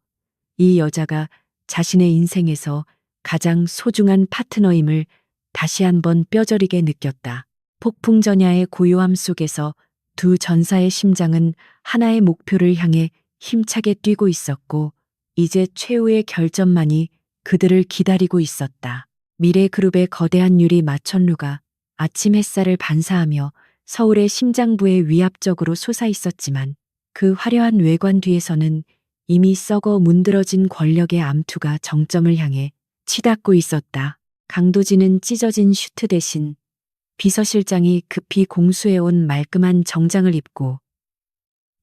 이 여자가 자신의 인생에서 가장 소중한 파트너임을 다시 한번 뼈저리게 느꼈다. 폭풍전야의 고요함 속에서 두 전사의 심장은 하나의 목표를 향해 힘차게 뛰고 있었고 이제 최후의 결전만이 그들을 기다리고 있었다. 미래그룹의 거대한 유리 마천루가 아침 햇살을 반사하며 서울의 심장부에 위압적으로 솟아 있었지만 그 화려한 외관 뒤에서는 이미 썩어 문드러진 권력의 암투가 정점을 향해 치닫고 있었다. 강도진은 찢어진 슈트 대신 비서실장이 급히 공수해온 말끔한 정장을 입고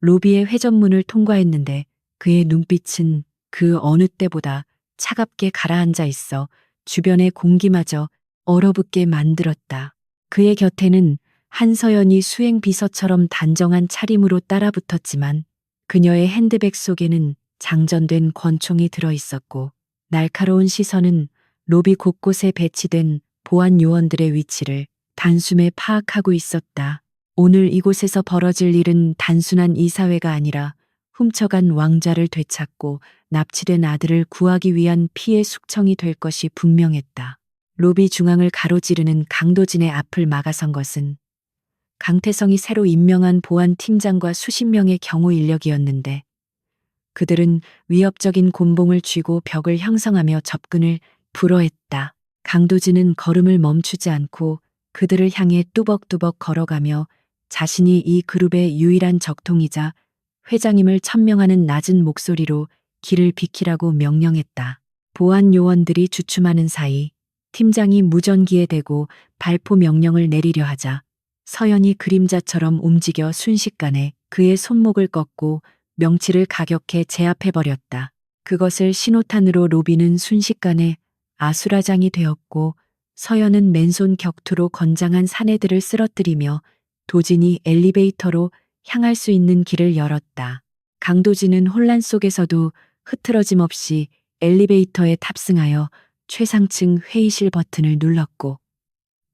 로비의 회전문을 통과했는데 그의 눈빛은 그 어느 때보다 차갑게 가라앉아 있어 주변의 공기마저 얼어붙게 만들었다. 그의 곁에는 한서연이 수행 비서처럼 단정한 차림으로 따라붙었지만 그녀의 핸드백 속에는 장전된 권총이 들어 있었고 날카로운 시선은 로비 곳곳에 배치된 보안 요원들의 위치를 단숨에 파악하고 있었다. 오늘 이곳에서 벌어질 일은 단순한 이사회가 아니라 훔쳐간 왕자를 되찾고 납치된 아들을 구하기 위한 피해 숙청이 될 것이 분명했다. 로비 중앙을 가로지르는 강도진의 앞을 막아선 것은 강태성이 새로 임명한 보안 팀장과 수십 명의 경호 인력이었는데 그들은 위협적인 곤봉을 쥐고 벽을 형성하며 접근을 불허했다. 강도진은 걸음을 멈추지 않고 그들을 향해 뚜벅뚜벅 걸어가며 자신이 이 그룹의 유일한 적통이자 회장임을 천명하는 낮은 목소리로 길을 비키라고 명령했다. 보안 요원들이 주춤하는 사이 팀장이 무전기에 대고 발포 명령을 내리려 하자 서연이 그림자처럼 움직여 순식간에 그의 손목을 꺾고 명치를 가격해 제압해버렸다. 그것을 신호탄으로 로비는 순식간에 아수라장이 되었고 서연은 맨손 격투로 건장한 사내들을 쓰러뜨리며 도진이 엘리베이터로 향할 수 있는 길을 열었다. 강도진은 혼란 속에서도 흐트러짐 없이 엘리베이터에 탑승하여 최상층 회의실 버튼을 눌렀고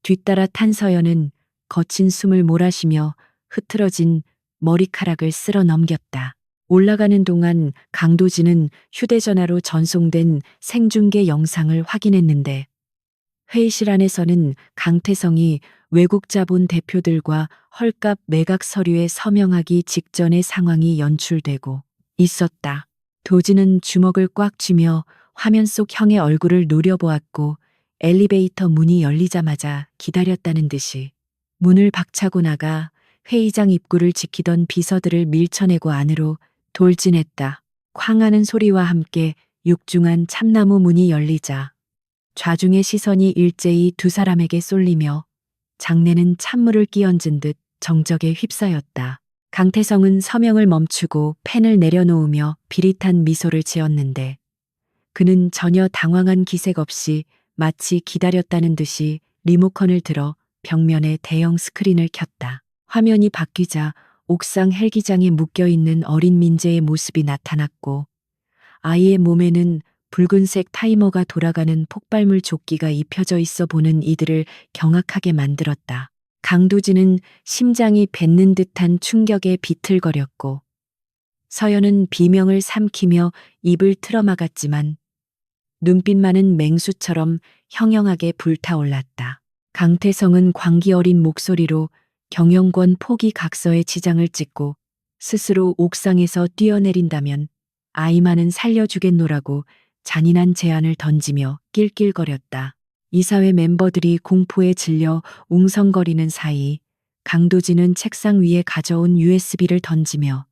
뒤따라 탄 서연은 거친 숨을 몰아쉬며 흐트러진 머리카락을 쓸어 넘겼다. 올라가는 동안 강도진은 휴대전화로 전송된 생중계 영상을 확인했는데 회의실 안에서는 강태성이 외국 자본 대표들과 헐값 매각 서류에 서명하기 직전의 상황이 연출되고 있었다. 도진은 주먹을 꽉 쥐며 화면 속 형의 얼굴을 노려보았고 엘리베이터 문이 열리자마자 기다렸다는 듯이 문을 박차고 나가 회의장 입구를 지키던 비서들을 밀쳐내고 안으로 돌진했다. 쾅 하는 소리와 함께 육중한 참나무 문이 열리자 좌중의 시선이 일제히 두 사람에게 쏠리며 장내는 찬물을 끼얹은 듯 정적에 휩싸였다. 강태성은 서명을 멈추고 펜을 내려놓으며 비릿한 미소를 지었는데 그는 전혀 당황한 기색 없이 마치 기다렸다는 듯이 리모컨을 들어 벽면에 대형 스크린을 켰다. 화면이 바뀌자 옥상 헬기장에 묶여있는 어린 민재의 모습이 나타났고 아이의 몸에는 붉은색 타이머가 돌아가는 폭발물 조끼가 입혀져 있어 보는 이들을 경악하게 만들었다. 강도진은 심장이 뱉는 듯한 충격에 비틀거렸고 서연은 비명을 삼키며 입을 틀어막았지만 눈빛만은 맹수처럼 형형하게 불타올랐다. 강태성은 광기 어린 목소리로 경영권 포기 각서에 지장을 찍고 스스로 옥상에서 뛰어내린다면 아이만은 살려주겠노라고 잔인한 제안을 던지며 낄낄거렸다. 이사회 멤버들이 공포에 질려 웅성거리는 사이 강도진은 책상 위에 가져온 USB를 던지며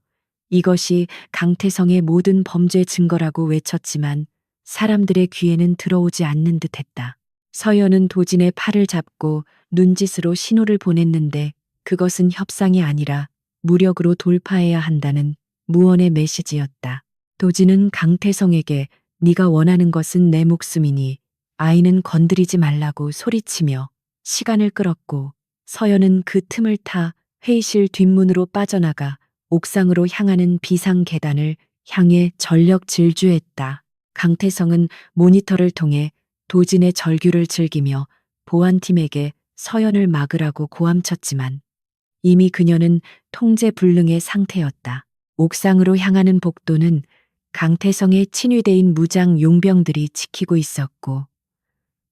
이것이 강태성의 모든 범죄 증거라고 외쳤지만 사람들의 귀에는 들어오지 않는 듯했다. 서연은 도진의 팔을 잡고 눈짓으로 신호를 보냈는데 그것은 협상이 아니라 무력으로 돌파해야 한다는 무언의 메시지였다. 도진은 강태성에게 네가 원하는 것은 내 목숨이니 아이는 건드리지 말라고 소리치며 시간을 끌었고 서연은 그 틈을 타 회의실 뒷문으로 빠져나가 옥상으로 향하는 비상 계단을 향해 전력 질주했다. 강태성은 모니터를 통해 도진의 절규를 즐기며 보안팀에게 서연을 막으라고 고함쳤지만 이미 그녀는 통제불능의 상태였다. 옥상으로 향하는 복도는 강태성의 친위대인 무장 용병들이 지키고 있었고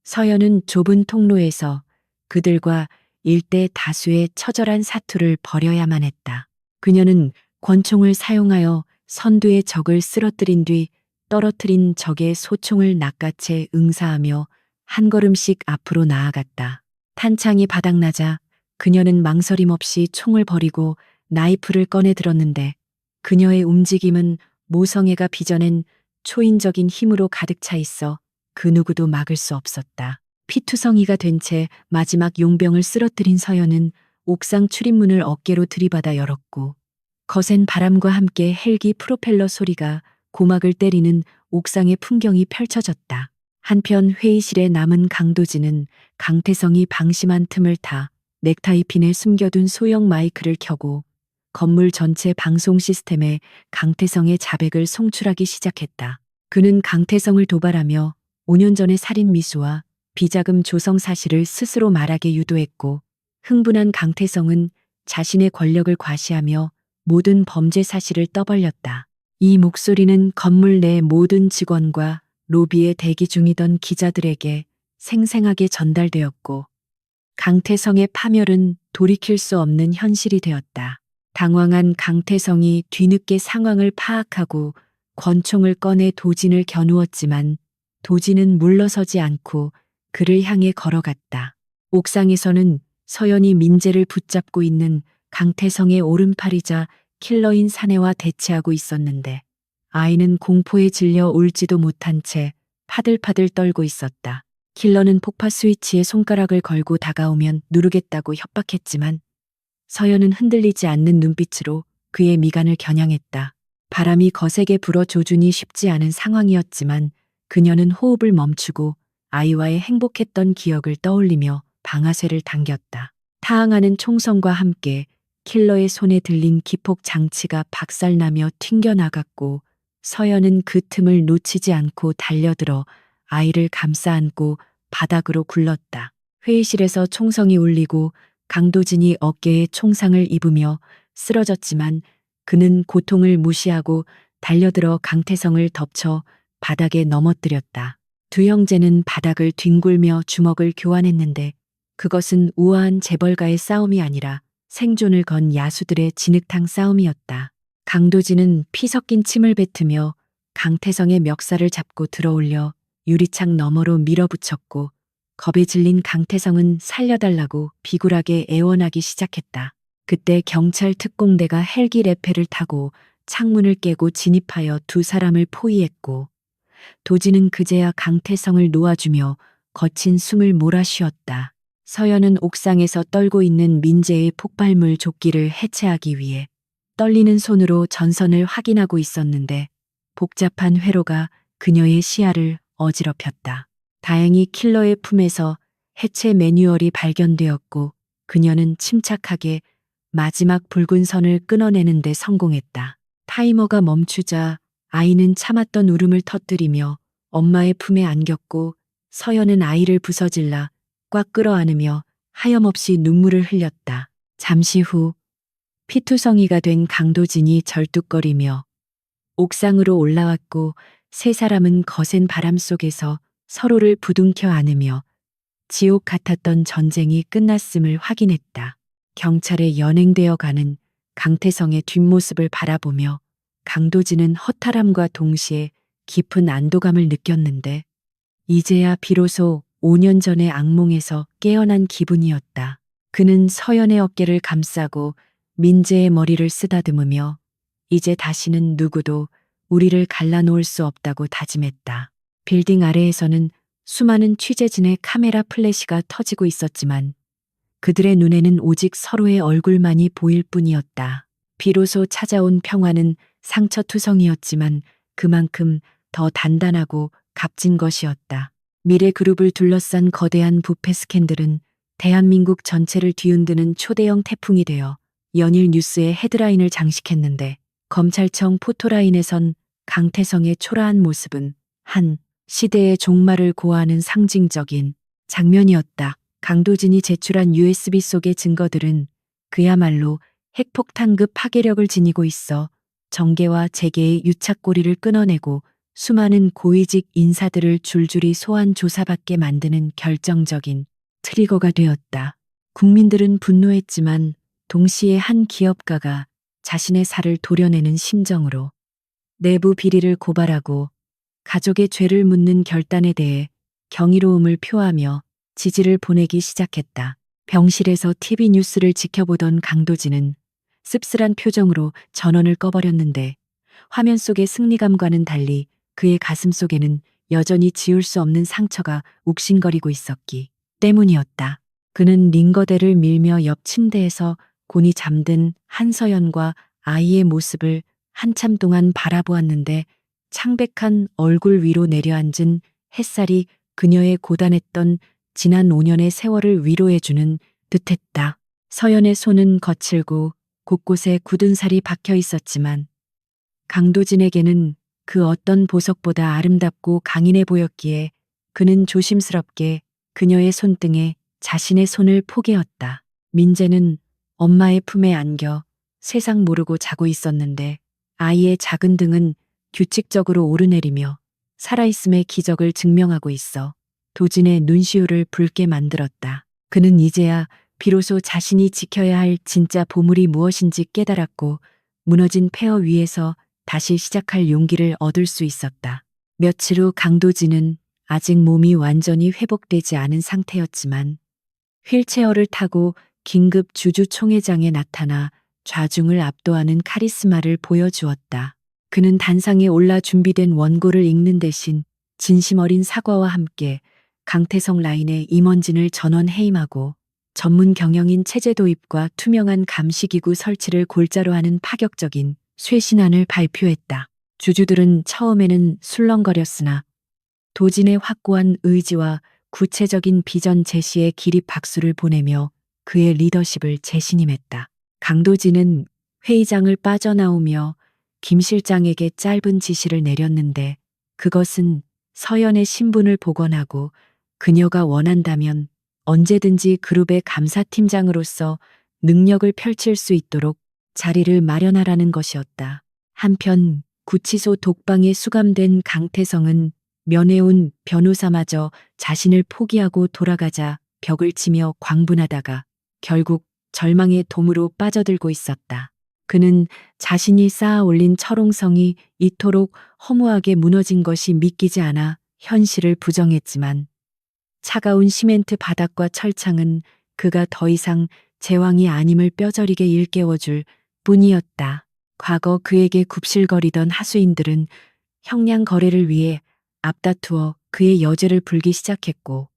서연은 좁은 통로에서 그들과 일대 다수의 처절한 사투를 벌여야만 했다. 그녀는 권총을 사용하여 선두의 적을 쓰러뜨린 뒤 떨어뜨린 적의 소총을 낚아채 응사하며 한 걸음씩 앞으로 나아갔다. 탄창이 바닥나자 그녀는 망설임 없이 총을 버리고 나이프를 꺼내 들었는데 그녀의 움직임은 모성애가 빚어낸 초인적인 힘으로 가득 차 있어 그 누구도 막을 수 없었다. 피투성이가 된 채 마지막 용병을 쓰러뜨린 서연은 옥상 출입문을 어깨로 들이받아 열었고 거센 바람과 함께 헬기 프로펠러 소리가 고막을 때리는 옥상의 풍경이 펼쳐졌다. 한편 회의실에 남은 강도진은 강태성이 방심한 틈을 타 넥타이핀에 숨겨둔 소형 마이크를 켜고 건물 전체 방송 시스템에 강태성의 자백을 송출하기 시작했다. 그는 강태성을 도발하며 5년 전의 살인 미수와 비자금 조성 사실을 스스로 말하게 유도했고 흥분한 강태성은 자신의 권력을 과시하며 모든 범죄 사실을 떠벌렸다. 이 목소리는 건물 내 모든 직원과 로비에 대기 중이던 기자들에게 생생하게 전달되었고 강태성의 파멸은 돌이킬 수 없는 현실이 되었다. 당황한 강태성이 뒤늦게 상황을 파악하고 권총을 꺼내 도진을 겨누었지만 도진은 물러서지 않고 그를 향해 걸어갔다. 옥상에서는 서연이 민재를 붙잡고 있는 강태성의 오른팔이자 킬러인 사내와 대치하고 있었는데 아이는 공포에 질려 울지도 못한 채 파들파들 떨고 있었다. 킬러는 폭파 스위치에 손가락을 걸고 다가오면 누르겠다고 협박했지만 서연은 흔들리지 않는 눈빛으로 그의 미간을 겨냥했다. 바람이 거세게 불어 조준이 쉽지 않은 상황이었지만 그녀는 호흡을 멈추고 아이와의 행복했던 기억을 떠올리며 방아쇠를 당겼다. 타항하는 총성과 함께 킬러의 손에 들린 기폭 장치가 박살나며 튕겨나갔고 서연은 그 틈을 놓치지 않고 달려들어 아이를 감싸 안고 바닥으로 굴렀다. 회의실에서 총성이 울리고 강도진이 어깨에 총상을 입으며 쓰러졌지만 그는 고통을 무시하고 달려들어 강태성을 덮쳐 바닥에 넘어뜨렸다. 두 형제는 바닥을 뒹굴며 주먹을 교환했는데 그것은 우아한 재벌가의 싸움이 아니라 생존을 건 야수들의 진흙탕 싸움이었다. 강도진은 피 섞인 침을 뱉으며 강태성의 멱살을 잡고 들어올려 유리창 너머로 밀어붙였고 겁에 질린 강태성은 살려달라고 비굴하게 애원하기 시작했다. 그때 경찰 특공대가 헬기 레페를 타고 창문을 깨고 진입하여 두 사람을 포위했고 도진은 그제야 강태성을 놓아주며 거친 숨을 몰아쉬었다. 서연은 옥상에서 떨고 있는 민재의 폭발물 조끼를 해체하기 위해 떨리는 손으로 전선을 확인하고 있었는데 복잡한 회로가 그녀의 시야를 어지럽혔다. 다행히 킬러의 품에서 해체 매뉴얼이 발견되었고 그녀는 침착하게 마지막 붉은 선을 끊어내는 데 성공했다. 타이머가 멈추자 아이는 참았던 울음을 터뜨리며 엄마의 품에 안겼고 서연은 아이를 부서질라 꽉 끌어안으며 하염없이 눈물을 흘렸다. 잠시 후 피투성이가 된 강도진이 절뚝거리며 옥상으로 올라왔고 세 사람은 거센 바람 속에서 서로를 부둥켜 안으며 지옥 같았던 전쟁이 끝났음을 확인했다. 경찰에 연행되어 가는 강태성의 뒷모습을 바라보며 강도진은 허탈함과 동시에 깊은 안도감을 느꼈는데 이제야 비로소 5년 전의 악몽에서 깨어난 기분이었다. 그는 서연의 어깨를 감싸고 민재의 머리를 쓰다듬으며 이제 다시는 누구도 우리를 갈라놓을 수 없다고 다짐했다. 빌딩 아래에서는 수많은 취재진의 카메라 플래시가 터지고 있었지만 그들의 눈에는 오직 서로의 얼굴만이 보일 뿐이었다. 비로소 찾아온 평화는 상처투성이었지만 그만큼 더 단단하고 값진 것이었다. 미래그룹을 둘러싼 거대한 부패 스캔들은 대한민국 전체를 뒤흔드는 초대형 태풍이 되어 연일 뉴스의 헤드라인을 장식했는데 검찰청 포토라인에선 강태성의 초라한 모습은 한 시대의 종말을 고하는 상징적인 장면이었다. 강도진이 제출한 USB 속의 증거들은 그야말로 핵폭탄급 파괴력을 지니고 있어 정계와 재계의 유착고리를 끊어내고 수많은 고위직 인사들을 줄줄이 소환 조사받게 만드는 결정적인 트리거가 되었다. 국민들은 분노했지만 동시에 한 기업가가 자신의 살을 도려내는 심정으로 내부 비리를 고발하고 가족의 죄를 묻는 결단에 대해 경이로움을 표하며 지지를 보내기 시작했다. 병실에서 TV 뉴스를 지켜보던 강도진은 씁쓸한 표정으로 전원을 꺼버렸는데 화면 속의 승리감과는 달리 그의 가슴 속에는 여전히 지울 수 없는 상처가 욱신거리고 있었기 때문이었다. 그는 링거대를 밀며 옆 침대에서 곤히 잠든 한서연과 아이의 모습을 한참 동안 바라보았는데 창백한 얼굴 위로 내려앉은 햇살이 그녀의 고단했던 지난 5년의 세월을 위로해주는 듯했다. 서연의 손은 거칠고 곳곳에 굳은 살이 박혀 있었지만 강도진에게는 그 어떤 보석보다 아름답고 강인해 보였기에 그는 조심스럽게 그녀의 손등에 자신의 손을 포개었다. 민재는 엄마의 품에 안겨 세상 모르고 자고 있었는데 아이의 작은 등은 규칙적으로 오르내리며 살아있음의 기적을 증명하고 있어 도진의 눈시울을 붉게 만들었다. 그는 이제야 비로소 자신이 지켜야 할 진짜 보물이 무엇인지 깨달았고 무너진 폐허 위에서 다시 시작할 용기를 얻을 수 있었다. 며칠 후 강도진은 아직 몸이 완전히 회복되지 않은 상태였지만 휠체어를 타고 긴급 주주총회장에 나타나 좌중을 압도하는 카리스마를 보여주었다. 그는 단상에 올라 준비된 원고를 읽는 대신 진심 어린 사과와 함께 강태성 라인의 임원진을 전원 해임하고 전문 경영인 체제 도입과 투명한 감시기구 설치를 골자로 하는 파격적인 쇄신안을 발표했다. 주주들은 처음에는 술렁거렸으나 도진의 확고한 의지와 구체적인 비전 제시에 기립 박수를 보내며 그의 리더십을 재신임했다. 강도진은 회의장을 빠져나오며 김 실장에게 짧은 지시를 내렸는데 그것은 서연의 신분을 복원하고 그녀가 원한다면 언제든지 그룹의 감사팀장으로서 능력을 펼칠 수 있도록 자리를 마련하라는 것이었다. 한편 구치소 독방에 수감된 강태성은 면회온 변호사마저 자신을 포기하고 돌아가자 벽을 치며 광분하다가 결국 절망의 돔으로 빠져들고 있었다. 그는 자신이 쌓아 올린 철옹성이 이토록 허무하게 무너진 것이 믿기지 않아 현실을 부정했지만 차가운 시멘트 바닥과 철창은 그가 더 이상 제왕이 아님을 뼈저리게 일깨워줄 뿐이었다. 과거 그에게 굽실거리던 하수인들은 형량 거래를 위해 앞다투어 그의 여죄를 불기 시작했고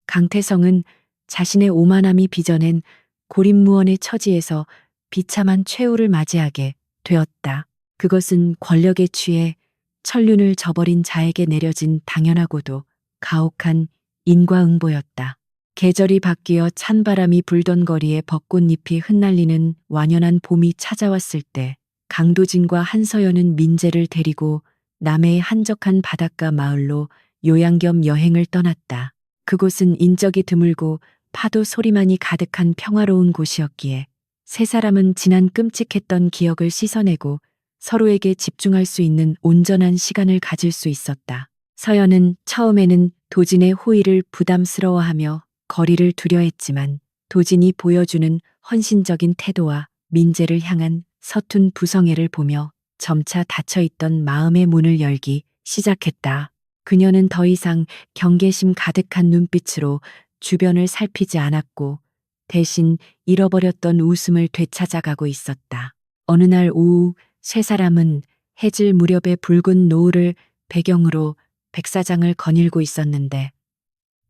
강태성은 자신의 오만함이 빚어낸 고립무원의 처지에서 비참한 최후를 맞이하게 되었다. 그것은 권력에 취해 천륜을 저버린 자에게 내려진 당연하고도 가혹한 인과응보였다. 계절이 바뀌어 찬바람이 불던 거리에 벚꽃잎이 흩날리는 완연한 봄이 찾아왔을 때 강도진과 한서연은 민재를 데리고 남해의 한적한 바닷가 마을로 요양 겸 여행을 떠났다. 그곳은 인적이 드물고 파도 소리만이 가득한 평화로운 곳이었기에 세 사람은 지난 끔찍했던 기억을 씻어내고 서로에게 집중할 수 있는 온전한 시간을 가질 수 있었다. 서연은 처음에는 도진의 호의를 부담스러워하며 거리를 두려했지만 도진이 보여주는 헌신적인 태도와 민재를 향한 서툰 부성애를 보며 점차 닫혀있던 마음의 문을 열기 시작했다. 그녀는 더 이상 경계심 가득한 눈빛으로 주변을 살피지 않았고 대신 잃어버렸던 웃음을 되찾아가고 있었다. 어느 날 오후 세 사람은 해질 무렵의 붉은 노을을 배경으로 백사장을 거닐고 있었는데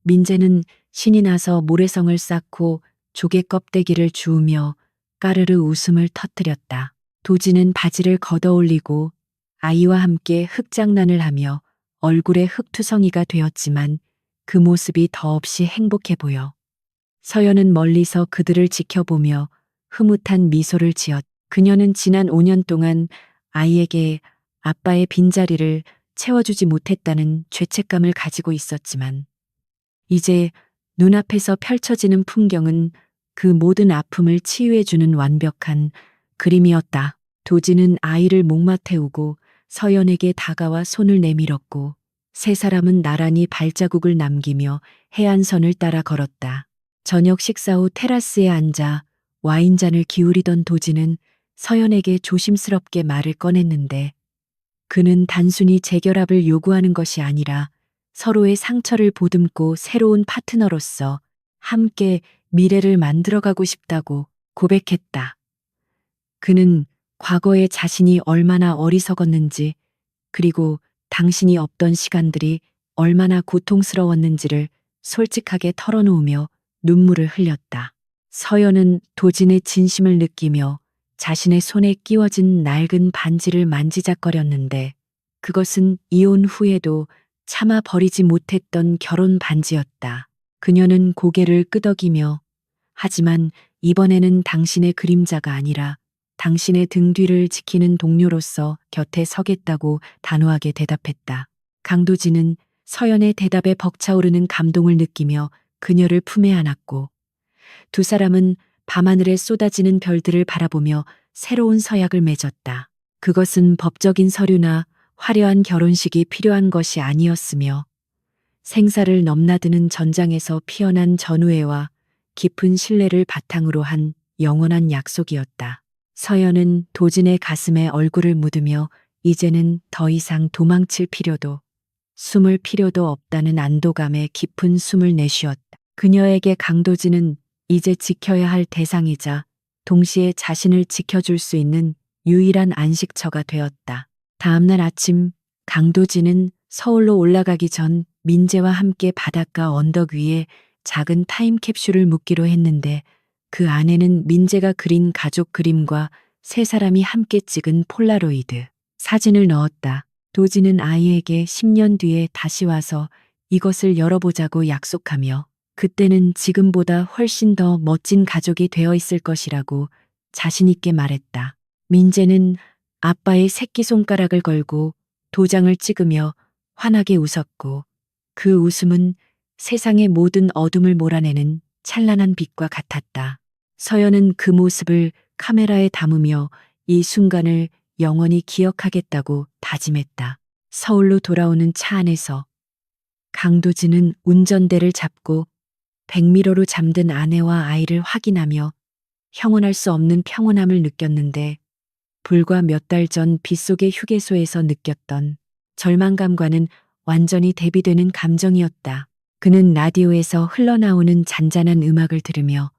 민재는 신이 나서 모래성을 쌓고 조개 껍데기를 주우며 까르르 웃음을 터뜨렸다. 도진은 바지를 걷어올리고 아이와 함께 흙장난을 하며 얼굴에 흙투성이가 되었지만 그 모습이 더없이 행복해 보여. 서연은 멀리서 그들을 지켜보며 흐뭇한 미소를 지었다. 그녀는 지난 5년 동안 아이에게 아빠의 빈자리를 채워주지 못했다는 죄책감을 가지고 있었지만 이제 눈앞에서 펼쳐지는 풍경은 그 모든 아픔을 치유해주는 완벽한 그림이었다. 도진은 아이를 목마 태우고 서연에게 다가와 손을 내밀었고 세 사람은 나란히 발자국을 남기며 해안선을 따라 걸었다. 저녁 식사 후 테라스에 앉아 와인잔을 기울이던 도진은 서연에게 조심스럽게 말을 꺼냈는데 그는 단순히 재결합을 요구하는 것이 아니라 서로의 상처를 보듬고 새로운 파트너로서 함께 미래를 만들어가고 싶다고 고백했다. 그는 과거의 자신이 얼마나 어리석었는지 그리고 당신이 없던 시간들이 얼마나 고통스러웠는지를 솔직하게 털어놓으며 눈물을 흘렸다. 서연은 도진의 진심을 느끼며 자신의 손에 끼워진 낡은 반지를 만지작거렸는데 그것은 이혼 후에도 차마 버리지 못했던 결혼 반지였다. 그녀는 고개를 끄덕이며 하지만 이번에는 당신의 그림자가 아니라 당신의 등 뒤를 지키는 동료로서 곁에 서겠다고 단호하게 대답했다. 강도진은 서연의 대답에 벅차오르는 감동을 느끼며 그녀를 품에 안았고 두 사람은 밤하늘에 쏟아지는 별들을 바라보며 새로운 서약을 맺었다. 그것은 법적인 서류나 화려한 결혼식이 필요한 것이 아니었으며 생사를 넘나드는 전장에서 피어난 전우애와 깊은 신뢰를 바탕으로 한 영원한 약속이었다. 서연은 도진의 가슴에 얼굴을 묻으며 이제는 더 이상 도망칠 필요도 숨을 필요도 없다는 안도감에 깊은 숨을 내쉬었다. 그녀에게 강도진은 이제 지켜야 할 대상이자 동시에 자신을 지켜줄 수 있는 유일한 안식처가 되었다. 다음날 아침 강도진은 서울로 올라가기 전 민재와 함께 바닷가 언덕 위에 작은 타임캡슐을 묻기로 했는데 그 안에는 민재가 그린 가족 그림과 세 사람이 함께 찍은 폴라로이드 사진을 넣었다. 도진은 아이에게 10년 뒤에 다시 와서 이것을 열어보자고 약속하며 그때는 지금보다 훨씬 더 멋진 가족이 되어 있을 것이라고 자신있게 말했다. 민재는 아빠의 새끼손가락을 걸고 도장을 찍으며 환하게 웃었고 그 웃음은 세상의 모든 어둠을 몰아내는 찬란한 빛과 같았다. 서연은 그 모습을 카메라에 담으며 이 순간을 영원히 기억하겠다고 다짐했다. 서울로 돌아오는 차 안에서 강도진은 운전대를 잡고 백미러로 잠든 아내와 아이를 확인하며 형언할 수 없는 평온함을 느꼈는데 불과 몇 달 전 빗속의 휴게소에서 느꼈던 절망감과는 완전히 대비되는 감정이었다. 그는 라디오에서 흘러나오는 잔잔한 음악을 들으며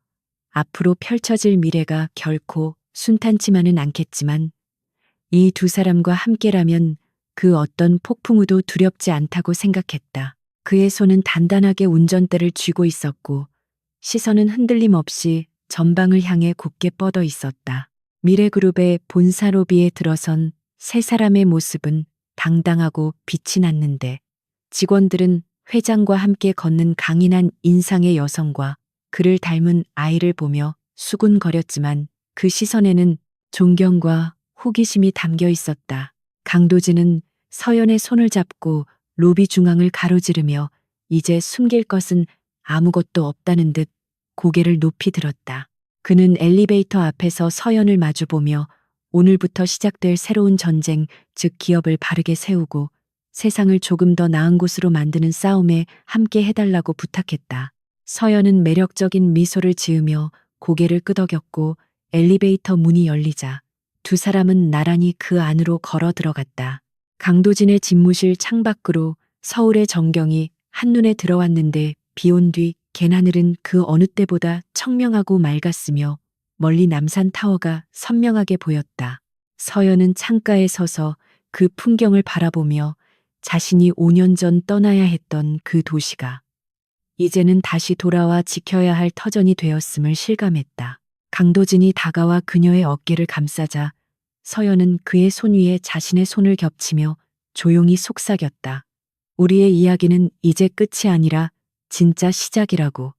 앞으로 펼쳐질 미래가 결코 순탄치만은 않겠지만 이 두 사람과 함께라면 그 어떤 폭풍우도 두렵지 않다고 생각했다. 그의 손은 단단하게 운전대를 쥐고 있었고 시선은 흔들림 없이 전방을 향해 곧게 뻗어 있었다. 미래그룹의 본사 로비에 들어선 세 사람의 모습은 당당하고 빛이 났는데 직원들은 회장과 함께 걷는 강인한 인상의 여성과 그를 닮은 아이를 보며 수군거렸지만 그 시선에는 존경과 호기심이 담겨 있었다. 강도진은 서연의 손을 잡고 로비 중앙을 가로지르며 이제 숨길 것은 아무것도 없다는 듯 고개를 높이 들었다. 그는 엘리베이터 앞에서 서연을 마주보며 오늘부터 시작될 새로운 전쟁, 즉 기업을 바르게 세우고 세상을 조금 더 나은 곳으로 만드는 싸움에 함께 해달라고 부탁했다. 서연은 매력적인 미소를 지으며 고개를 끄덕였고 엘리베이터 문이 열리자 두 사람은 나란히 그 안으로 걸어 들어갔다. 강도진의 집무실 창밖으로 서울의 전경이 한눈에 들어왔는데 비온 뒤 개나늘은 그 어느 때보다 청명하고 맑았으며 멀리 남산타워가 선명하게 보였다. 서연은 창가에 서서 그 풍경을 바라보며 자신이 5년 전 떠나야 했던 그 도시가 이제는 다시 돌아와 지켜야 할 터전이 되었음을 실감했다. 강도진이 다가와 그녀의 어깨를 감싸자 서연은 그의 손 위에 자신의 손을 겹치며 조용히 속삭였다. 우리의 이야기는 이제 끝이 아니라 진짜 시작이라고.